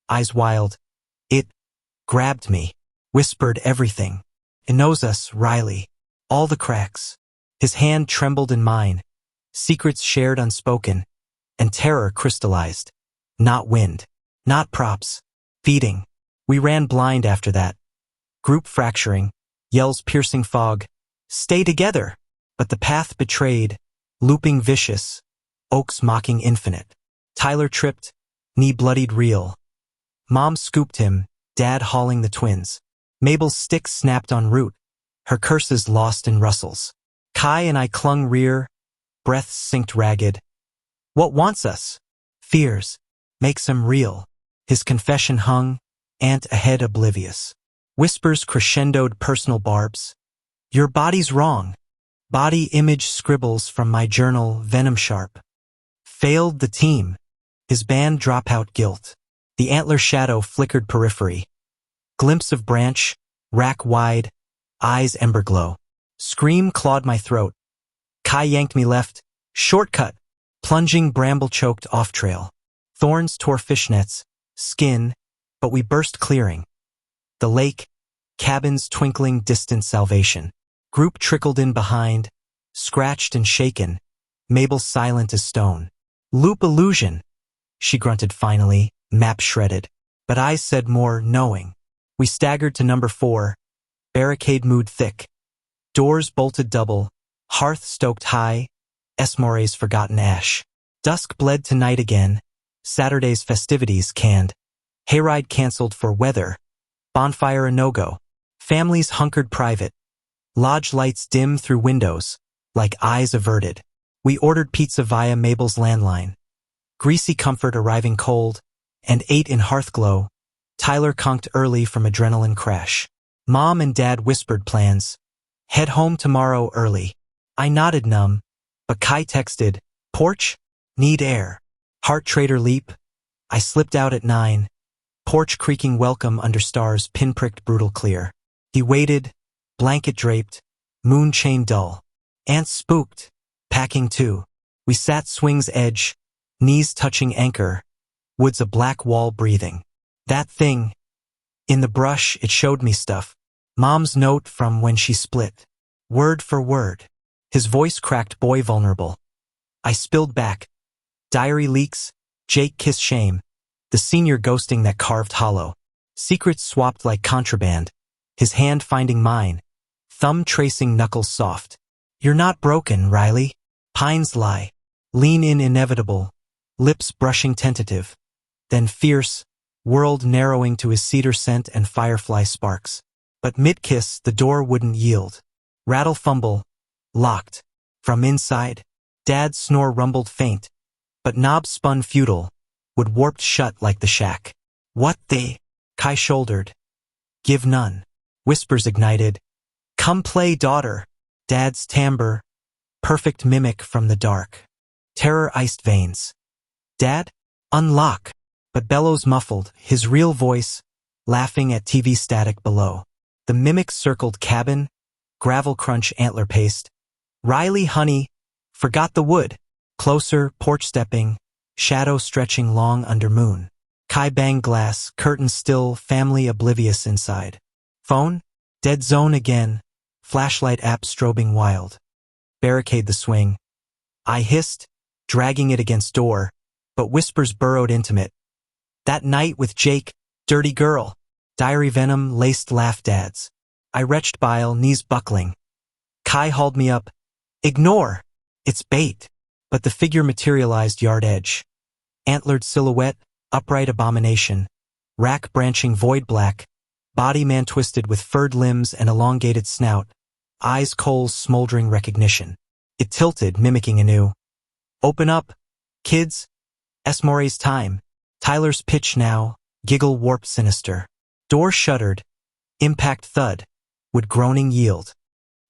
eyes wild. It grabbed me. Whispered everything. It knows us, Riley. All the cracks. His hand trembled in mine. Secrets shared unspoken. And terror crystallized. Not wind. Not props. Feeding. We ran blind after that. Group fracturing. Yells piercing fog. Stay together. But the path betrayed. Looping vicious. Oaks mocking infinite. Tyler tripped. Knee bloodied real. Mom scooped him. Dad hauling the twins. Mabel's stick snapped en route, her curses lost in rustles. Kai and I clung rear, breaths synced ragged. What wants us? Fears. Makes him real. His confession hung, Aunt ahead oblivious. Whispers crescendoed personal barbs. Your body's wrong. Body image scribbles from my journal venom sharp. Failed the team. His band dropout guilt. The antler shadow flickered periphery. Glimpse of branch, rack wide, eyes ember glow. Scream clawed my throat. Kai yanked me left, shortcut, plunging bramble-choked off-trail. Thorns tore fishnets, skin, but we burst clearing. The lake, cabins twinkling distant salvation. Group trickled in behind, scratched and shaken, Mabel silent as stone. Loop illusion, she grunted finally, map shredded. But I said more, knowing. We staggered to number 4, barricade mood thick. Doors bolted double, hearth stoked high, Esmore's forgotten ash. Dusk bled to night again, Saturday's festivities canned. Hayride canceled for weather, bonfire a no-go. Families hunkered private, lodge lights dim through windows, like eyes averted. We ordered pizza via Mabel's landline. Greasy comfort arriving cold, and ate in hearthglow. Tyler conked early from adrenaline crash. Mom and Dad whispered plans. Head home tomorrow early. I nodded numb, but Kai texted, porch? Need air. Heart trader leap. I slipped out at 9. Porch creaking welcome under stars pinpricked brutal clear. He waited, blanket draped, moon chain dull. Ants spooked, packing too. We sat swing's edge, knees touching anchor, woods a black wall breathing. That thing. In the brush it showed me stuff. Mom's note from when she split. Word for word. His voice cracked boy vulnerable. I spilled back. Diary leaks, Jake kiss shame. The senior ghosting that carved hollow. Secrets swapped like contraband. His hand finding mine. Thumb tracing knuckles soft. You're not broken, Riley. Pines lie. Lean in inevitable. Lips brushing tentative. Then fierce, world narrowing to his cedar scent and firefly sparks. But mid-kiss the door wouldn't yield. Rattle fumble. Locked. From inside. Dad's snore rumbled faint. But knob spun futile. Would warped shut like the shack. What the? Kai shouldered. Give none. Whispers ignited. Come play, daughter. Dad's timbre. Perfect mimic from the dark. Terror iced veins. Dad? Unlock. But bellows muffled, his real voice, laughing at TV static below. The mimic circled cabin, gravel crunch antler paste. Riley, honey, forgot the wood. Closer, porch stepping, shadow stretching long under moon. Kai banged glass, curtains still, family oblivious inside. Phone? Dead zone again, flashlight app strobing wild. Barricade the swing. I hissed, dragging it against door, but whispers burrowed intimate. That night with Jake, dirty girl. Diary venom laced laugh dads. I retched bile, knees buckling. Kai hauled me up. Ignore. It's bait. But the figure materialized yard edge. Antlered silhouette, upright abomination. Rack branching void black. Body man twisted with furred limbs and elongated snout. Eyes coals smoldering recognition. It tilted, mimicking anew. Open up. Kids. Esmore's time. Tyler's pitch now, giggle warped sinister. Door shuttered. Impact thud. Would groaning yield.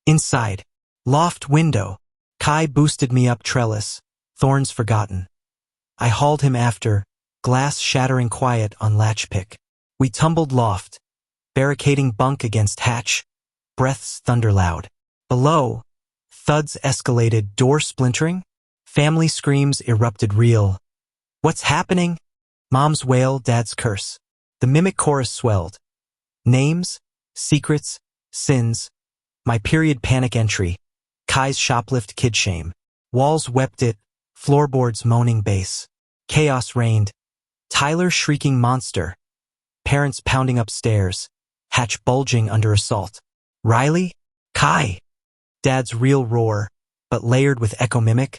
Inside. Loft window. Kai boosted me up trellis. Thorns forgotten. I hauled him after. Glass shattering quiet on latch pick. We tumbled loft. Barricading bunk against hatch. Breaths thunder loud. Below. Thuds escalated, door splintering. Family screams erupted real. What's happening? Mom's wail, Dad's curse. The mimic chorus swelled. Names, secrets, sins. My period panic entry. Kai's shoplift kid shame. Walls wept it, floorboards moaning bass. Chaos reigned. Tyler shrieking monster. Parents pounding upstairs. Hatch bulging under assault. Riley? Kai. Dad's real roar, but layered with echo mimic.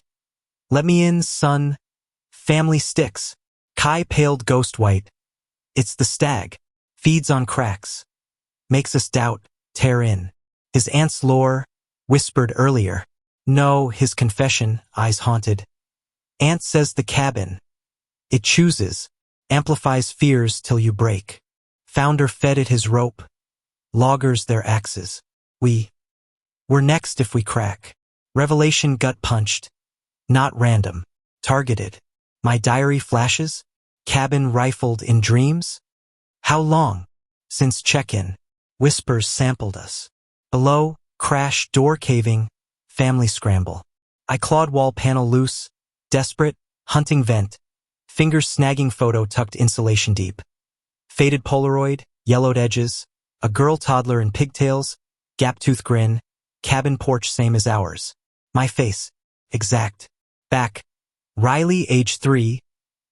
Let me in, son. Family sticks. Kai paled ghost white. It's the stag. Feeds on cracks. Makes us doubt, tear in. His aunt's lore, whispered earlier. No, his confession, eyes haunted. Aunt says the cabin. It chooses, amplifies fears till you break. Founder fed it his rope. Loggers their axes. We're next if we crack. Revelation gut punched. Not random. Targeted. My diary flashes? Cabin rifled in dreams? How long? Since check-in. Whispers sampled us. Below, crash, door caving, family scramble. I clawed wall panel loose, desperate, hunting vent. Fingers snagging photo tucked insulation deep. Faded Polaroid, yellowed edges, a girl toddler in pigtails, gap-tooth grin, cabin porch same as ours. My face, exact. Back, Riley age 3,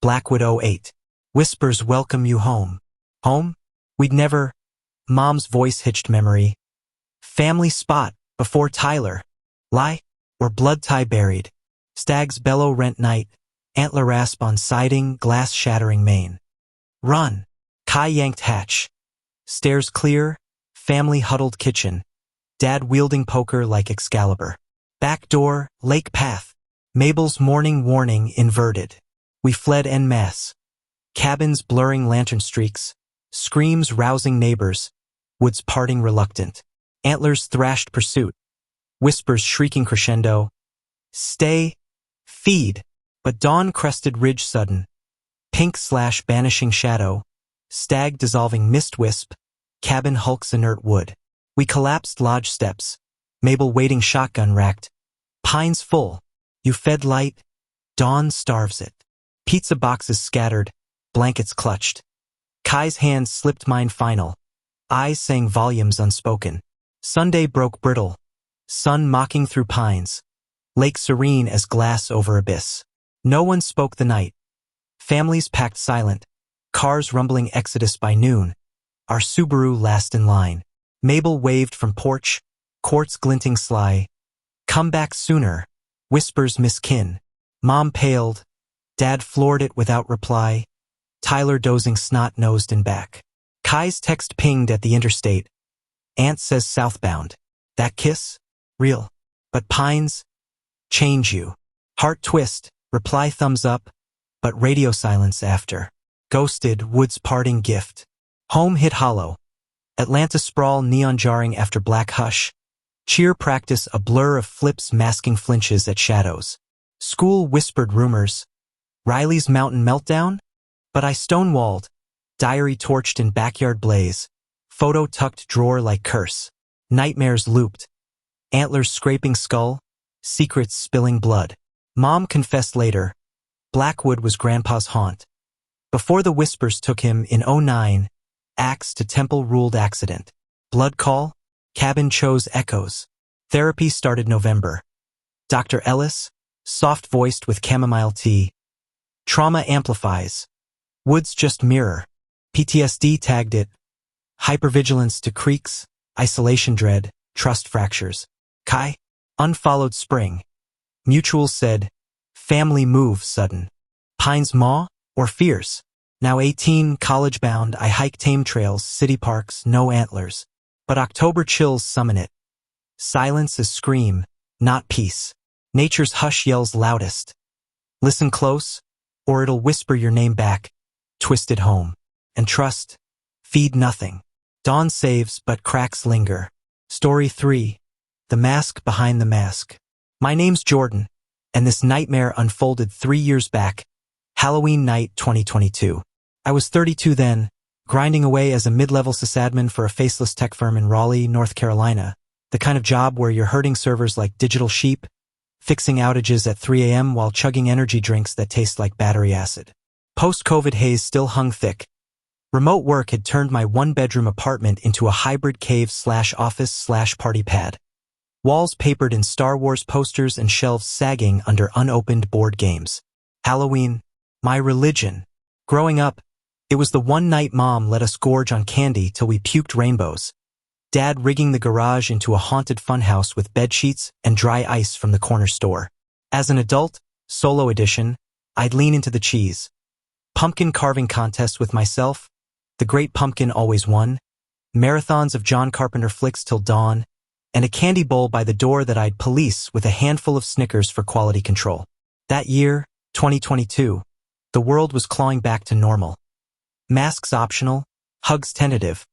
Blackwood 08. Whispers welcome you home. Home? We'd never. Mom's voice hitched memory. Family spot, before Tyler. Lie? Or blood tie buried. Stag's bellow rent night. Antler rasp on siding, glass shattering main. Run. Kai yanked hatch. Stairs clear. Family huddled kitchen. Dad wielding poker like Excalibur. Back door, lake path. Mabel's morning warning inverted. We fled en masse. Cabins blurring lantern streaks, screams rousing neighbors, woods parting reluctant. Antlers thrashed pursuit, whispers shrieking crescendo. Stay, feed, but dawn crested ridge sudden. Pink/banishing shadow, stag dissolving mist wisp, cabin hulks inert wood. We collapsed lodge steps, Mabel waiting shotgun racked. Pines full, you fed light, dawn starves it. Pizza boxes scattered, blankets clutched. Kai's hand slipped mine final, eyes sang volumes unspoken. Sunday broke brittle, sun mocking through pines. Lake serene as glass over abyss. No one spoke the night. Families packed silent, cars rumbling exodus by noon. Our Subaru last in line. Mabel waved from porch, quartz glinting sly. Come back sooner, whispers miskin. Mom paled, Dad floored it without reply. Tyler dozing snot-nosed in back. Kai's text pinged at the interstate. Aunt says southbound. That kiss? Real. But pines? Change you. Heart twist, reply thumbs up, but radio silence after. Ghosted, woods parting gift. Home hit hollow. Atlanta sprawl neon jarring after black hush. Cheer practice a blur of flips masking flinches at shadows. School whispered rumors. Riley's mountain meltdown? But I stonewalled. Diary torched in backyard blaze. Photo tucked drawer like curse. Nightmares looped. Antlers scraping skull. Secrets spilling blood. Mom confessed later. Blackwood was Grandpa's haunt. Before the whispers took him in '09, axe to temple ruled accident. Blood call? Cabin chose echoes. Therapy started November. Dr. Ellis, soft-voiced with chamomile tea. Trauma amplifies. Woods just mirror. PTSD tagged it. Hypervigilance to creaks, isolation dread, trust fractures. Kai? Unfollowed spring. Mutual said, family move sudden. Pines maw or fierce? Now 18, college bound, I hike tame trails, city parks, no antlers. But October chills summon it. Silence is scream, not peace. Nature's hush yells loudest. Listen close, or it'll whisper your name back, twisted home. And trust, feed nothing. Dawn saves, but cracks linger. Story 3. The Mask Behind the Mask. My name's Jordan, and this nightmare unfolded 3 years back, Halloween night 2022. I was 32 then, grinding away as a mid-level sysadmin for a faceless tech firm in Raleigh, North Carolina, the kind of job where you're herding servers like digital sheep, fixing outages at 3 a.m. while chugging energy drinks that taste like battery acid. Post-COVID haze still hung thick. Remote work had turned my one-bedroom apartment into a hybrid cave/office/party pad. Walls papered in Star Wars posters and shelves sagging under unopened board games. Halloween, my religion. Growing up, it was the one night Mom let us gorge on candy till we puked rainbows. Dad rigging the garage into a haunted funhouse with bedsheets and dry ice from the corner store. As an adult, solo edition, I'd lean into the cheese. Pumpkin carving contests with myself. The Great Pumpkin always won. Marathons of John Carpenter flicks till dawn. And a candy bowl by the door that I'd police with a handful of Snickers for quality control. That year, 2022, the world was clawing back to normal. Masks optional, hugs tentative,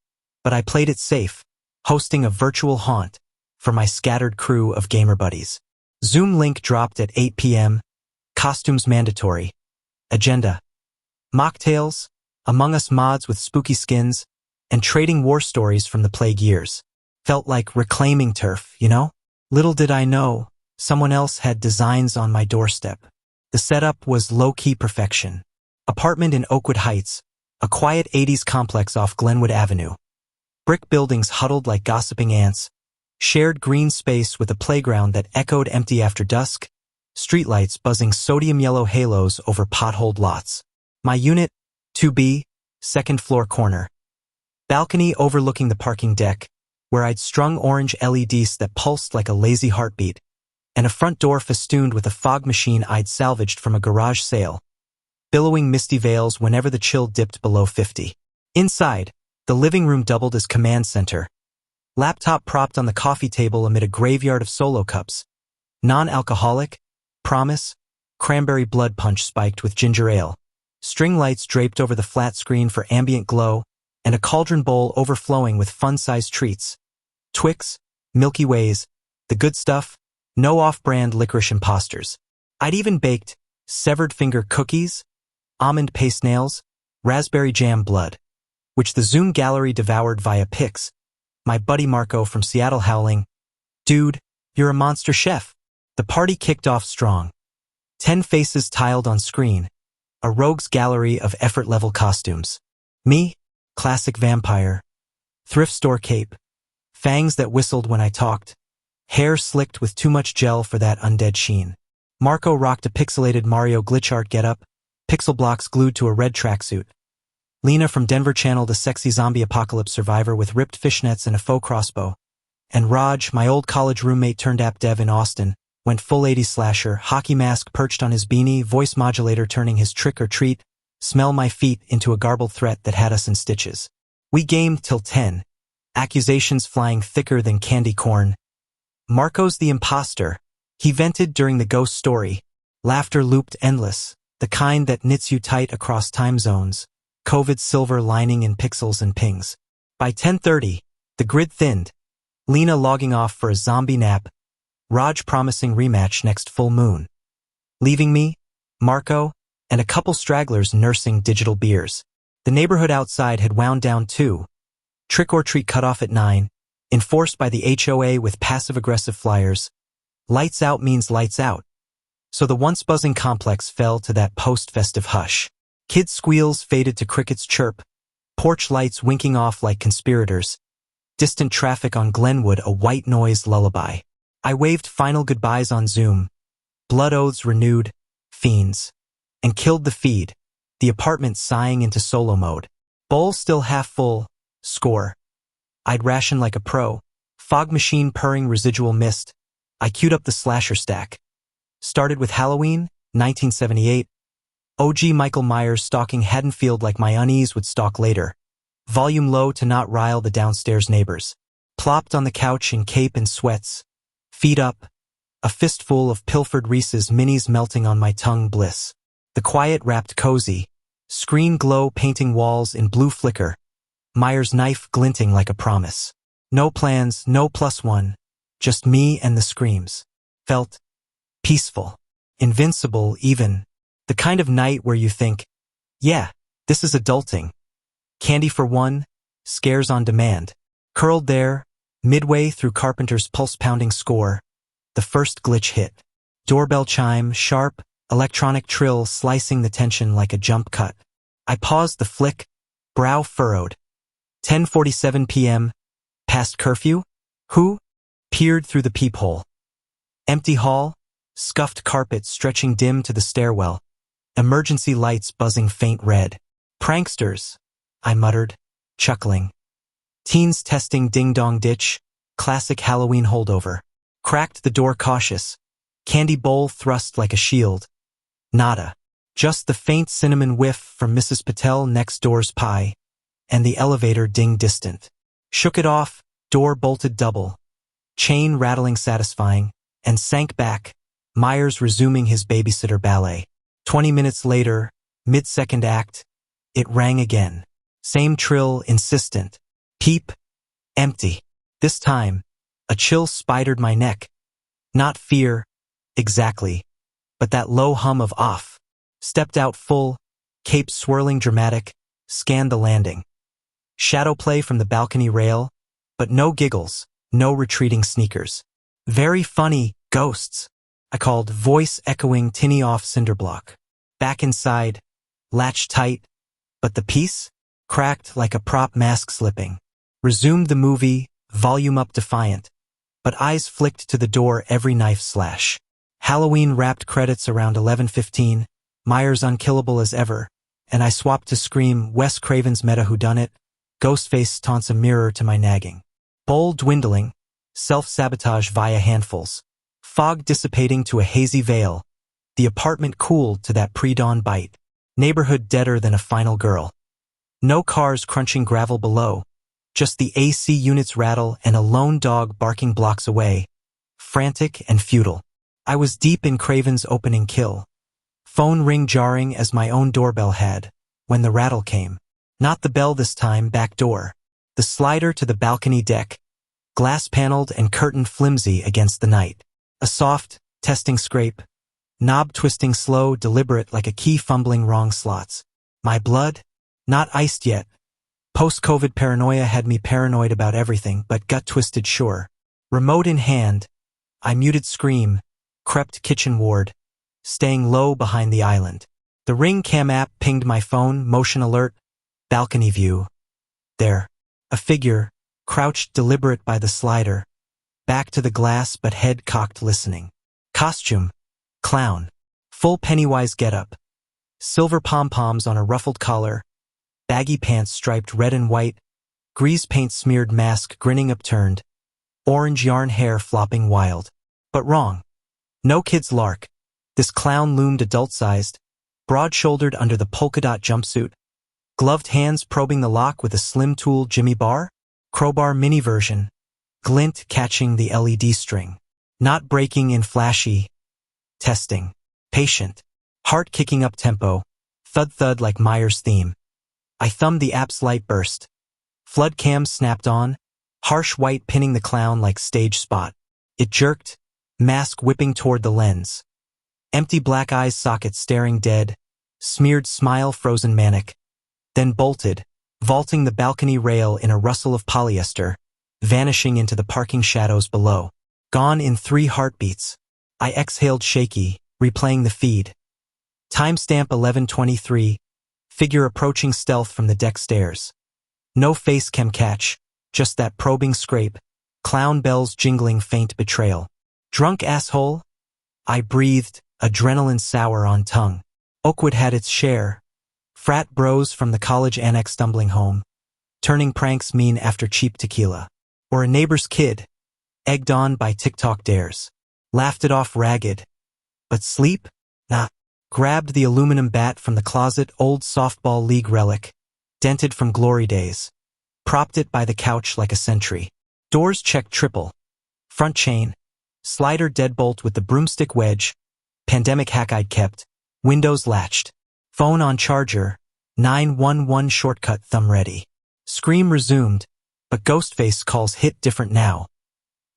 but I played it safe, hosting a virtual haunt for my scattered crew of gamer buddies. Zoom link dropped at 8 p.m., costumes mandatory. Agenda: mocktails, Among Us mods with spooky skins, and trading war stories from the plague years. Felt like reclaiming turf, you know? Little did I know, someone else had designs on my doorstep. The setup was low-key perfection. Apartment in Oakwood Heights, a quiet 80s complex off Glenwood Avenue. Brick buildings huddled like gossiping ants, shared green space with a playground that echoed empty after dusk, streetlights buzzing sodium yellow halos over potholed lots. My unit, 2B, second floor corner. Balcony overlooking the parking deck, where I'd strung orange LEDs that pulsed like a lazy heartbeat, and a front door festooned with a fog machine I'd salvaged from a garage sale, billowing misty veils whenever the chill dipped below 50. Inside, the living room doubled as command center. Laptop propped on the coffee table amid a graveyard of solo cups. Non-alcoholic, promise, cranberry blood punch spiked with ginger ale, string lights draped over the flat screen for ambient glow, and a cauldron bowl overflowing with fun-sized treats. Twix, Milky Ways, the good stuff, no off-brand licorice imposters. I'd even baked severed finger cookies, almond paste nails, raspberry jam blood, which the Zoom gallery devoured via pics. My buddy Marco from Seattle howling, "Dude, you're a monster chef." The party kicked off strong. 10 faces tiled on screen, a rogues gallery of effort-level costumes. Me, classic vampire, thrift store cape, fangs that whistled when I talked, hair slicked with too much gel for that undead sheen. Marco rocked a pixelated Mario glitch art getup, pixel blocks glued to a red tracksuit. Lena from Denver channeled a sexy zombie apocalypse survivor with ripped fishnets and a faux crossbow. And Raj, my old college roommate turned app dev in Austin, went full 80s slasher, hockey mask perched on his beanie, voice modulator turning his trick or treat, smell my feet into a garbled threat that had us in stitches. We gamed till 10, accusations flying thicker than candy corn. Marco's the imposter. He vented during the ghost story. Laughter looped endless, the kind that knits you tight across time zones, COVID's silver lining in pixels and pings. By 10:30, the grid thinned, Lena logging off for a zombie nap, Raj promising rematch next full moon. Leaving me, Marco, and a couple stragglers nursing digital beers. The neighborhood outside had wound down too. Trick or treat cut off at 9, enforced by the HOA with passive-aggressive flyers. Lights out means lights out. So the once buzzing complex fell to that post-festive hush. Kids' squeals faded to crickets' chirp, porch lights winking off like conspirators, distant traffic on Glenwood a white noise lullaby. I waved final goodbyes on Zoom, blood oaths renewed, fiends, and killed the feed, the apartment sighing into solo mode. Bowl still half full, score. I'd ration like a pro, fog machine purring residual mist. I queued up the slasher stack. Started with Halloween, 1978. OG Michael Myers stalking Haddonfield like my unease would stalk later. Volume low to not rile the downstairs neighbors. Plopped on the couch in cape and sweats. Feet up. A fistful of pilfered Reese's minis melting on my tongue bliss. The quiet wrapped cozy. Screen glow painting walls in blue flicker. Myers' knife glinting like a promise. No plans, no +1. Just me and the screams. Felt peaceful. Invincible even. The kind of night where you think, yeah, this is adulting. Candy for one, scares on demand. Curled there, midway through Carpenter's pulse-pounding score, the first glitch hit. Doorbell chime, sharp, electronic trill slicing the tension like a jump cut. I paused the flick, brow furrowed. 10:47 p.m., past curfew? Who? Peered through the peephole. Empty hall, scuffed carpet stretching dim to the stairwell, emergency lights buzzing faint red. Pranksters, I muttered, chuckling. Teens testing ding-dong ditch, classic Halloween holdover. Cracked the door cautious, candy bowl thrust like a shield. Nada. Just the faint cinnamon whiff from Mrs. Patel next door's pie, and the elevator ding distant. Shook it off, door bolted double. Chain rattling satisfying, and sank back, Myers resuming his babysitter ballet. 20 minutes later, mid-second act, it rang again. Same trill, insistent. Peep, empty. This time, a chill spidered my neck. Not fear, exactly, but that low hum of off. Stepped out full, cape swirling dramatic, scanned the landing. Shadow play from the balcony rail, but no giggles, no retreating sneakers. Very funny, ghosts, I called, voice echoing tinny off cinderblock. Back inside, latch tight, but the piece? Cracked like a prop mask slipping. Resumed the movie, volume up defiant, but eyes flicked to the door every knife slash. Halloween wrapped credits around 11:15, Myers unkillable as ever, and I swapped to scream Wes Craven's meta whodunit, Ghostface taunts a mirror to my nagging. Bowl dwindling, self-sabotage via handfuls. Fog dissipating to a hazy veil. The apartment cooled to that pre-dawn bite. Neighborhood deader than a final girl. No cars crunching gravel below. Just the AC units rattle and a lone dog barking blocks away. Frantic and futile. I was deep in Craven's opening kill. Phone ring jarring as my own doorbell had, when the rattle came. Not the bell this time, back door. The slider to the balcony deck, glass-paneled and curtained flimsy against the night. A soft, testing scrape, knob twisting slow, deliberate like a key fumbling wrong slots. My blood? Not iced yet. Post-COVID paranoia had me paranoid about everything, but gut-twisted sure. Remote in hand, I muted scream, crept kitchen ward, staying low behind the island. The Ring Cam app pinged my phone, motion alert, balcony view. There. A figure, crouched deliberate by the slider, back to the glass but head cocked listening. Costume. Clown. Full Pennywise getup. Silver pom-poms on a ruffled collar, baggy pants striped red and white, grease paint smeared mask grinning upturned, orange yarn hair flopping wild. But wrong. No kid's lark. This clown loomed adult-sized, broad-shouldered under the polka-dot jumpsuit, gloved hands probing the lock with a slim tool Jimmy bar, crowbar mini version, glint catching the LED string. Not breaking in flashy. Testing. Patient. Heart kicking up tempo. Thud-thud like Myers' theme. I thumbed the app's light burst. Flood cams snapped on, harsh white pinning the clown like stage spot. It jerked, mask whipping toward the lens. Empty black eyes socket staring dead, smeared smile frozen manic. Then bolted, vaulting the balcony rail in a rustle of polyester, vanishing into the parking shadows below. Gone in 3 heartbeats. I exhaled shaky, replaying the feed. Timestamp 11:23, figure approaching stealth from the deck stairs. No face cam catch, just that probing scrape, clown bells jingling faint betrayal. Drunk asshole? I breathed, adrenaline sour on tongue. Oakwood had its share. Frat bros from the college annex stumbling home, turning pranks mean after cheap tequila. Or a neighbor's kid, egged on by TikTok dares. Laughed it off ragged. But sleep? Nah. Grabbed the aluminum bat from the closet, old softball league relic, dented from glory days. Propped it by the couch like a sentry. Doors checked triple. Front chain. Slider deadbolt with the broomstick wedge. Pandemic hack I'd kept. Windows latched. Phone on charger, 911 shortcut thumb ready. Scream resumed, but Ghostface calls hit different now.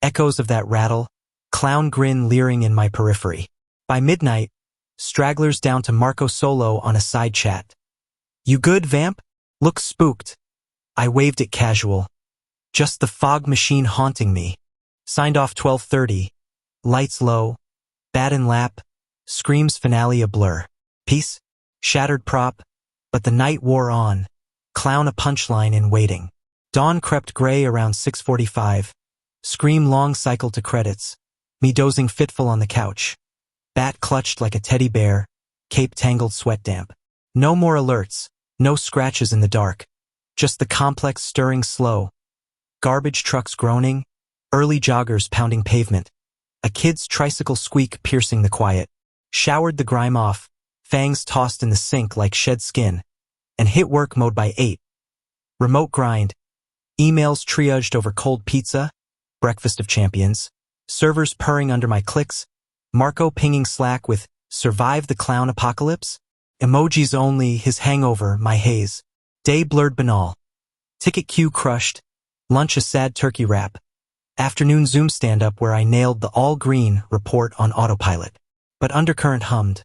Echoes of that rattle, clown grin leering in my periphery. By midnight, stragglers down to Marco Solo on a side chat. You good, vamp? Looks spooked. I waved it casual. Just the fog machine haunting me. Signed off 12:30. Lights low. Bat in lap. Screams finale a blur. Peace? Shattered prop, but the night wore on. Clown a punchline in waiting. Dawn crept gray around 6:45. Scream long cycle to credits. Me dozing fitful on the couch. Bat clutched like a teddy bear. Cape tangled sweat damp. No more alerts. No scratches in the dark. Just the complex stirring slow. Garbage trucks groaning. Early joggers pounding pavement. A kid's tricycle squeak piercing the quiet. Showered the grime off. Fangs tossed in the sink like shed skin, and hit work mode by 8. Remote grind. Emails triaged over cold pizza. Breakfast of champions. Servers purring under my clicks. Marco pinging Slack with, survive the clown apocalypse? Emojis only, his hangover, my haze. Day blurred banal. Ticket queue crushed. Lunch a sad turkey wrap. Afternoon Zoom stand-up where I nailed the all-green report on autopilot. But undercurrent hummed.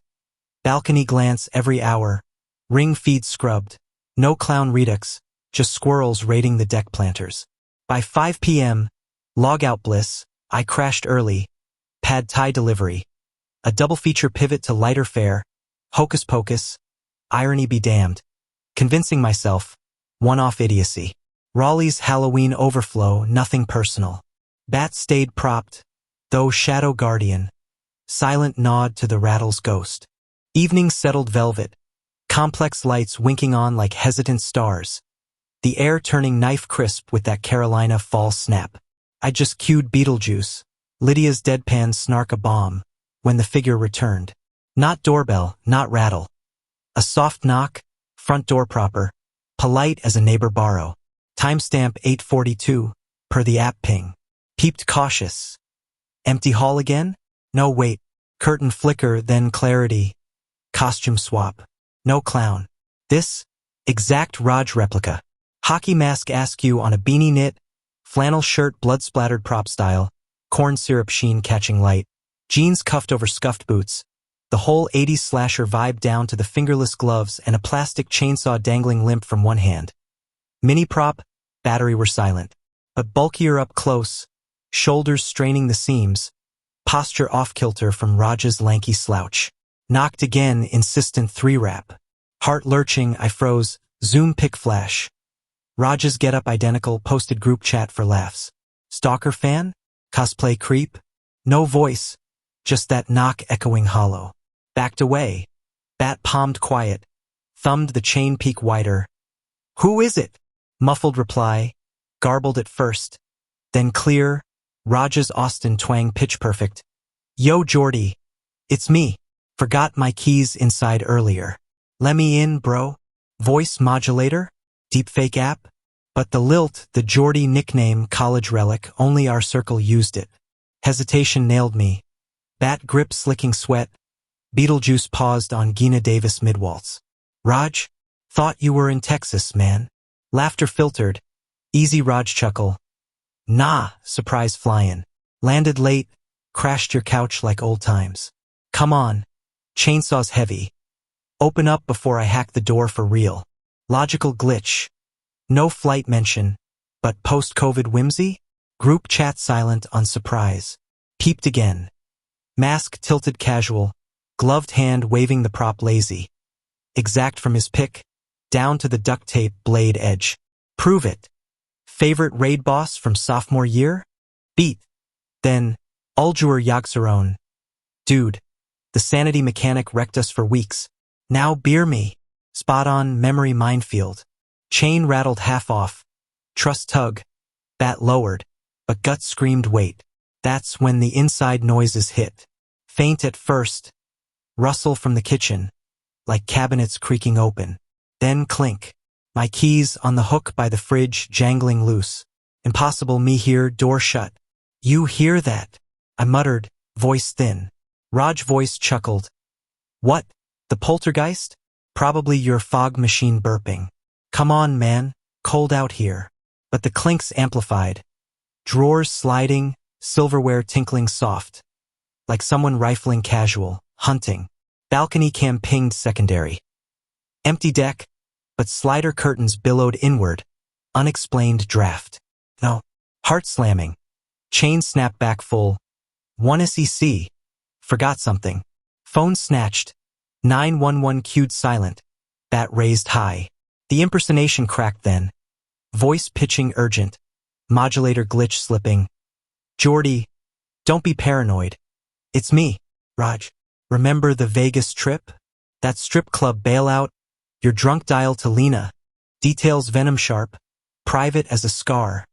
Balcony glance every hour. Ring feed scrubbed. No clown redux, just squirrels raiding the deck planters. By 5 p.m., log-out bliss, I crashed early. Pad Thai delivery. A double feature pivot to lighter fare. Hocus pocus. Irony be damned. Convincing myself. One-off idiocy. Raleigh's Halloween overflow, nothing personal. Bat stayed propped, though shadow guardian. Silent nod to the rattle's ghost. Evening settled velvet. Complex lights winking on like hesitant stars. The air turning knife crisp with that Carolina fall snap. I just cued Beetlejuice. Lydia's deadpan snark a bomb. When the figure returned. Not doorbell, not rattle. A soft knock, front door proper. Polite as a neighbor borrow. Timestamp 8:42, per the app ping. Peeped cautious. Empty hall again? No, wait. Curtain flicker, then clarity. Costume swap. No clown. This? Exact Raj replica. Hockey mask askew on a beanie knit, flannel shirt blood-splattered prop style, corn syrup sheen catching light, jeans cuffed over scuffed boots, the whole 80s slasher vibe down to the fingerless gloves and a plastic chainsaw dangling limp from one hand. Mini prop, battery were silent, but bulkier up close, shoulders straining the seams, posture off-kilter from Raj's lanky slouch. Knocked again, insistent 3-rap. Heart lurching, I froze, zoom pic flash. Raj's getup identical, posted group chat for laughs. Stalker fan? Cosplay creep? No voice, just that knock echoing hollow. Backed away. Bat palmed quiet. Thumbed the chain peak wider. Who is it? Muffled reply. Garbled at first. Then clear. Raj's Austin twang pitch perfect. Yo Jordy. It's me. Forgot my keys inside earlier. Let me in, bro. Voice modulator? Deepfake app? But the lilt, the Jordy nickname, college relic, only our circle used it. Hesitation nailed me. Bat grip slicking sweat. Beetlejuice paused on Geena Davis mid-waltz. Raj? Thought you were in Texas, man. Laughter filtered. Easy Raj chuckle. Nah, surprise flyin'. Landed late, crashed your couch like old times. Come on. Chainsaw's heavy. Open up before I hack the door for real. Logical glitch. No flight mention, but post-COVID whimsy? Group chat silent on surprise. Peeped again. Mask tilted casual, gloved hand waving the prop lazy. Exact from his pick, down to the duct tape blade edge. Prove it. Favorite raid boss from sophomore year? Beat. Then, Uljur Yogsaron. Dude, the sanity mechanic wrecked us for weeks. Now beer me. Spot on memory minefield. Chain rattled half off. Trust tug. Bat lowered, but gut screamed wait. That's when the inside noises hit. Faint at first. Rustle from the kitchen, like cabinets creaking open. Then clink. My keys on the hook by the fridge jangling loose. Impossible me here, door shut. You hear that? I muttered, voice thin. Raj voice chuckled. What? The poltergeist? Probably your fog machine burping. Come on, man, cold out here. But the clinks amplified. Drawers sliding, silverware tinkling soft. Like someone rifling casual, hunting. Balcony cam pinged secondary. Empty deck, but slider curtains billowed inward. Unexplained draft. No. Heart slamming. Chain snapped back full. 1 SEC. Forgot something. Phone snatched. 911 cued silent. Bat raised high. The impersonation cracked then. Voice pitching urgent. Modulator glitch slipping. Jordy, don't be paranoid. It's me, Raj. Remember the Vegas trip? That strip club bailout? Your drunk dial to Lena. Details venom sharp. Private as a scar.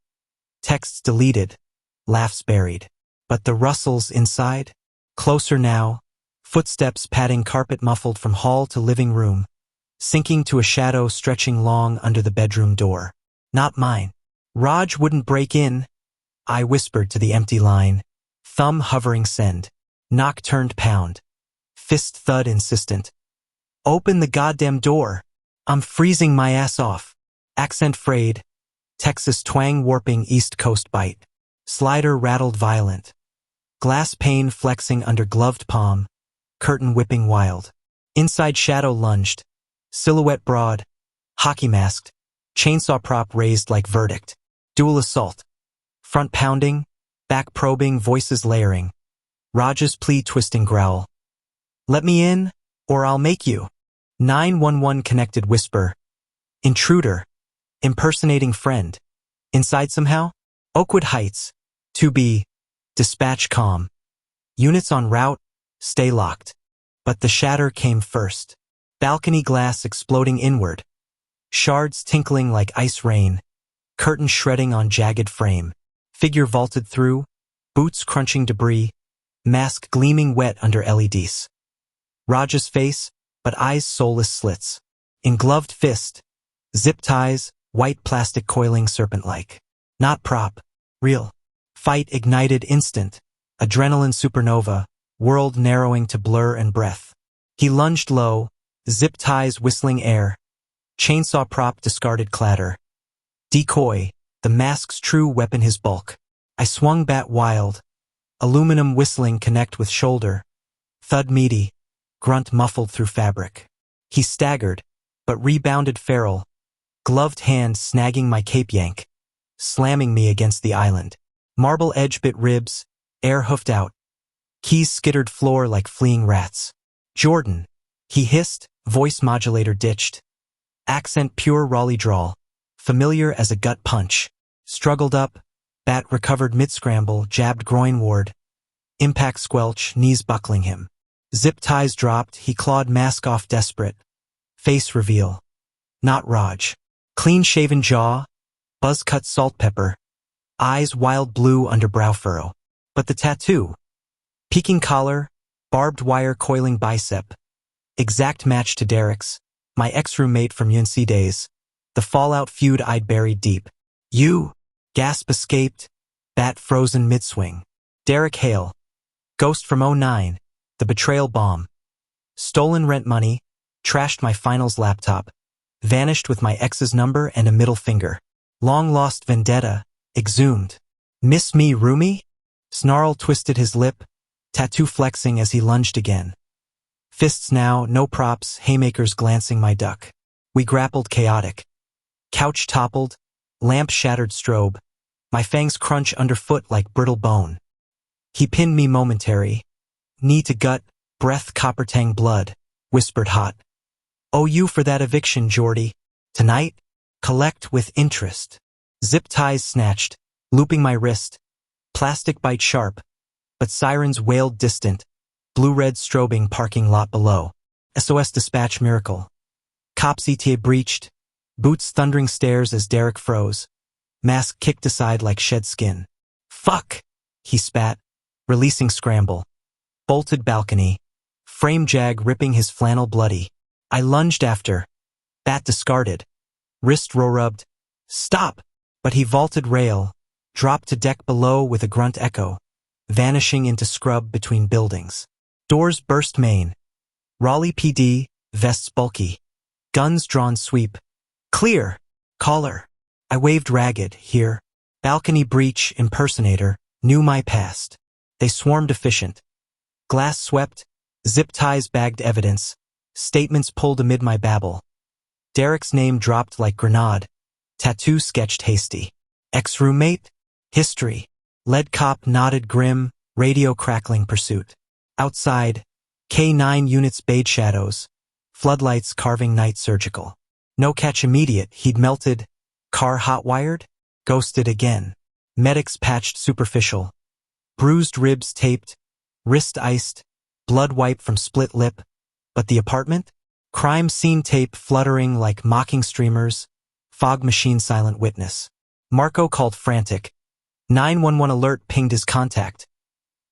Texts deleted. Laughs buried. But the rustles inside? Closer now. Footsteps padding carpet muffled from hall to living room. Sinking to a shadow stretching long under the bedroom door. Not mine. Raj wouldn't break in. I whispered to the empty line. Thumb hovering send. Knock turned pound. Fist thud insistent. Open the goddamn door. I'm freezing my ass off. Accent frayed. Texas twang warping East Coast bite. Slider rattled violent. Glass pane flexing under gloved palm. Curtain whipping wild. Inside shadow lunged. Silhouette broad. Hockey masked. Chainsaw prop raised like verdict. Dual assault. Front pounding. Back probing, voices layering. Raj's plea twisting growl. Let me in, or I'll make you. 911 connected whisper. Intruder. Impersonating friend. Inside somehow? Oakwood Heights. 2B. Dispatch calm. Units en route. Stay locked. But the shatter came first. Balcony glass exploding inward. Shards tinkling like ice rain. Curtain shredding on jagged frame. Figure vaulted through. Boots crunching debris. Mask gleaming wet under LEDs. Raj's face, but eyes soulless slits. In gloved fist. Zip ties, white plastic coiling serpent-like. Not prop. Real. Fight ignited instant. Adrenaline supernova. world narrowing to blur and breath. He lunged low, zip ties whistling air, chainsaw prop discarded clatter. Decoy, the mask's true weapon his bulk. I swung bat wild, aluminum whistling connect with shoulder, thud meaty, grunt muffled through fabric. He staggered, but rebounded feral, gloved hand snagging my cape yank, slamming me against the island. Marble edge bit ribs, air hoofed out. Keys skittered floor like fleeing rats. Jordan, he hissed, voice modulator ditched. Accent pure Raleigh drawl, familiar as a gut punch. Struggled up, bat recovered mid-scramble, jabbed groin ward. Impact squelch, knees buckling him. Zip ties dropped, he clawed mask off desperate. Face reveal. Not Raj. Clean-shaven jaw, buzz-cut salt pepper. Eyes wild blue under brow furrow. But the tattoo. Peaking collar, barbed wire coiling bicep. Exact match to Derek's, my ex-roommate from UNC days. The fallout feud I'd buried deep. You, gasp escaped, bat frozen mid-swing. Derek Hale, ghost from '09, the betrayal bomb. Stolen rent money, trashed my finals laptop, vanished with my ex's number and a middle finger. Long-lost vendetta, exhumed. Miss me, roomie? Snarl twisted his lip, tattoo flexing as he lunged again. Fists now, no props, haymakers glancing my duck. We grappled chaotic. Couch toppled, lamp shattered strobe. My fangs crunch underfoot like brittle bone. He pinned me momentary. Knee to gut, breath copper tang blood, whispered hot. Owe you for that eviction, Geordie. Tonight, collect with interest. Zip ties snatched, looping my wrist. Plastic bite sharp, but sirens wailed distant. Blue-red strobing parking lot below. SOS dispatch miracle. Cops ETA breached. Boots thundering stairs as Derek froze. Mask kicked aside like shed skin. Fuck! He spat, releasing scramble. Bolted balcony. Frame jag ripping his flannel bloody. I lunged after. Bat discarded. Wrist row-rubbed. Stop! But he vaulted rail, dropped to deck below with a grunt echo, vanishing into scrub between buildings. Doors burst main. Raleigh PD, vests bulky. Guns drawn sweep. Clear! Caller. I waved ragged, here. Balcony breach, impersonator, knew my past. They swarmed efficient. Glass swept, zip ties bagged evidence, statements pulled amid my babble. Derek's name dropped like grenade, tattoo sketched hasty. Ex-roommate? History. Lead cop nodded grim, radio crackling pursuit. Outside, K9 units bayed shadows, floodlights carving night surgical. No catch immediate, he'd melted. Car hot-wired? Ghosted again. Medics patched superficial. Bruised ribs taped, wrist iced, blood wiped from split lip. But the apartment? Crime scene tape fluttering like mocking streamers. Fog machine silent witness. Marco called frantic. 911 alert pinged his contact.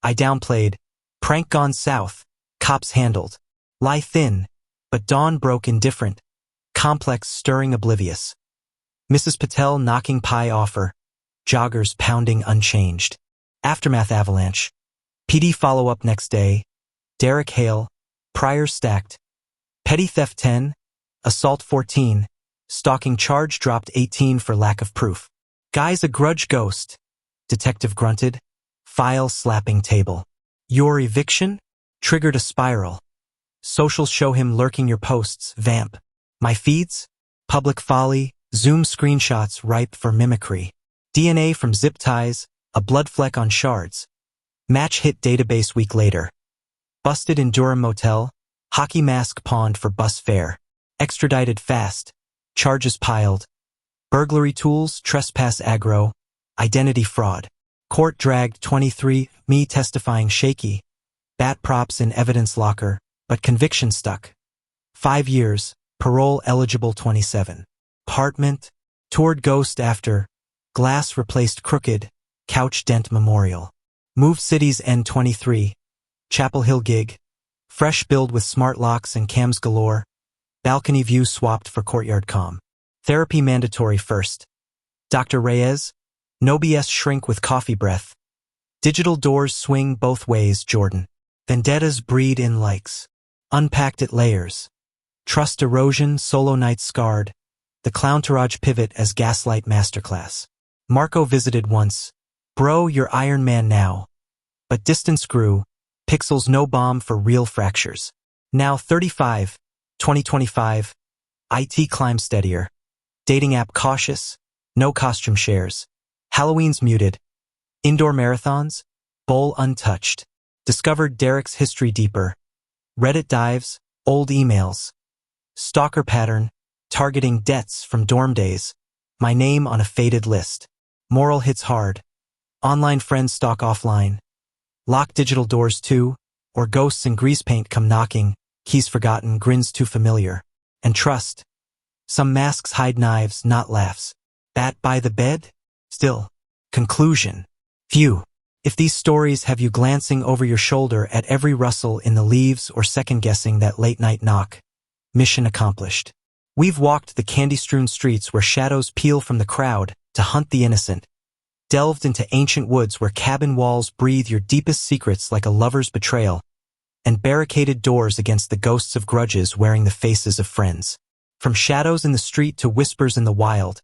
I downplayed. Prank gone south. Cops handled. Lie thin. But dawn broke indifferent. Complex stirring oblivious. Mrs. Patel knocking pie offer. Joggers pounding unchanged. Aftermath avalanche. PD follow-up next day. Derek Hale. Prior stacked. Petty theft 10. Assault 14. Stalking charge dropped 18 for lack of proof. Guy's a grudge ghost. Detective grunted. File slapping table. Your eviction? Triggered a spiral. Socials show him lurking your posts, vamp. My feeds? Public folly, Zoom screenshots ripe for mimicry. DNA from zip ties, a blood fleck on shards. Match hit database week later. Busted in Durham motel, hockey mask pawned for bus fare. Extradited fast, charges piled. Burglary tools, trespass aggro, identity fraud. Court dragged 23, me testifying shaky. Bat props in evidence locker, but conviction stuck. 5 years, parole eligible 27. Apartment, toured ghost after, glass replaced crooked, couch dent memorial. Moved cities N23, Chapel Hill gig, fresh build with smart locks and cams galore, balcony view swapped for courtyard comm. Therapy mandatory first. Dr. Reyes, no BS shrink with coffee breath. Digital doors swing both ways, Jordan. Vendettas breed in likes. Unpacked at layers. Trust erosion, solo night scarred. The clowntourage pivot as gaslight masterclass. Marco visited once. Bro, you're Iron Man now. But distance grew. Pixels no bomb for real fractures. Now 35, 2025. IT climb steadier. Dating app cautious. No costume shares. Halloween's muted. Indoor marathons. Bowl untouched. Discovered Derek's history deeper. Reddit dives. Old emails. Stalker pattern. Targeting debts from dorm days. My name on a faded list. Moral hits hard. Online friends stalk offline. Lock digital doors too. Or ghosts in grease paint come knocking. Keys forgotten, grins too familiar. And trust. Some masks hide knives, not laughs. Bat by the bed? Still. Conclusion. Phew. If these stories have you glancing over your shoulder at every rustle in the leaves or second-guessing that late-night knock, mission accomplished. We've walked the candy-strewn streets where shadows peel from the crowd to hunt the innocent, delved into ancient woods where cabin walls breathe your deepest secrets like a lover's betrayal, and barricaded doors against the ghosts of grudges wearing the faces of friends. From shadows in the street to whispers in the wild,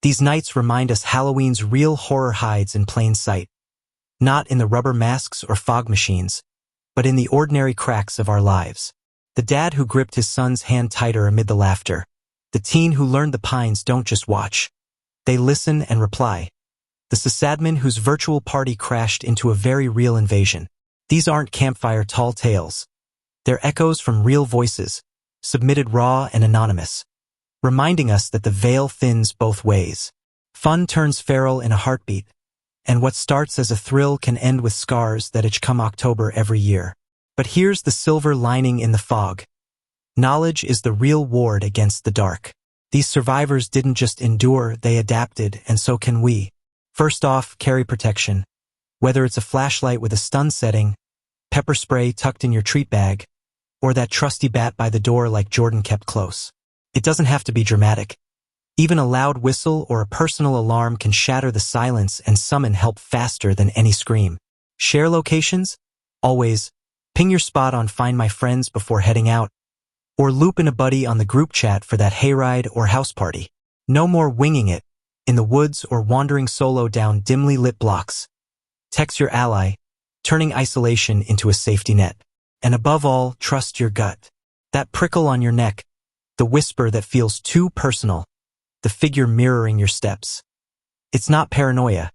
these nights remind us Halloween's real horror hides in plain sight. Not in the rubber masks or fog machines, but in the ordinary cracks of our lives. The dad who gripped his son's hand tighter amid the laughter. The teen who learned the pines don't just watch. They listen and reply. The sysadmin whose virtual party crashed into a very real invasion. These aren't campfire tall tales. They're echoes from real voices, submitted raw and anonymous, reminding us that the veil thins both ways. Fun turns feral in a heartbeat, and what starts as a thrill can end with scars that itch come October every year. But here's the silver lining in the fog. Knowledge is the real ward against the dark. These survivors didn't just endure, they adapted, and so can we. First off, carry protection. Whether it's a flashlight with a stun setting, pepper spray tucked in your treat bag, or that trusty bat by the door like Jordan kept close. It doesn't have to be dramatic. Even a loud whistle or a personal alarm can shatter the silence and summon help faster than any scream. Share locations? Always. Ping your spot on Find My Friends before heading out. Or loop in a buddy on the group chat for that hayride or house party. No more winging it, in the woods or wandering solo down dimly lit blocks. Text your ally, turning isolation into a safety net. And above all, trust your gut. That prickle on your neck, the whisper that feels too personal, the figure mirroring your steps. It's not paranoia.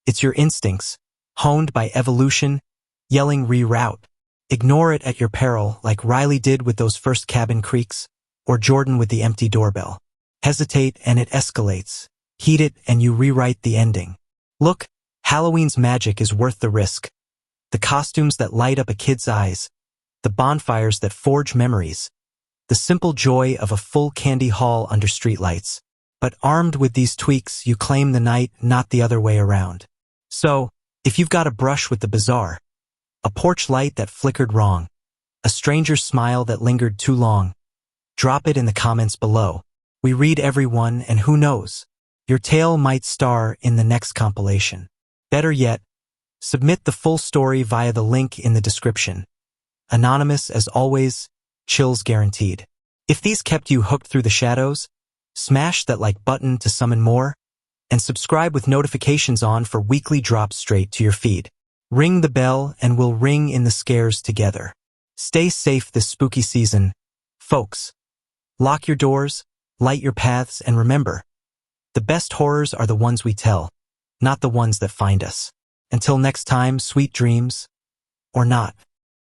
It's your instincts, honed by evolution, yelling reroute. Ignore it at your peril like Riley did with those first cabin creaks, or Jordan with the empty doorbell. Hesitate and it escalates. Heed it and you rewrite the ending. Look, Halloween's magic is worth the risk. The costumes that light up a kid's eyes, the bonfires that forge memories, the simple joy of a full candy haul under streetlights. But armed with these tweaks, you claim the night, not the other way around. So, if you've got a brush with the bizarre, a porch light that flickered wrong, a stranger's smile that lingered too long, drop it in the comments below. We read every one, and who knows, your tale might star in the next compilation. Better yet, submit the full story via the link in the description. Anonymous as always, chills guaranteed. If these kept you hooked through the shadows, smash that like button to summon more, and subscribe with notifications on for weekly drops straight to your feed. Ring the bell and we'll ring in the scares together. Stay safe this spooky season, folks. Lock your doors, light your paths, and remember, the best horrors are the ones we tell, not the ones that find us. Until next time, sweet dreams, or not.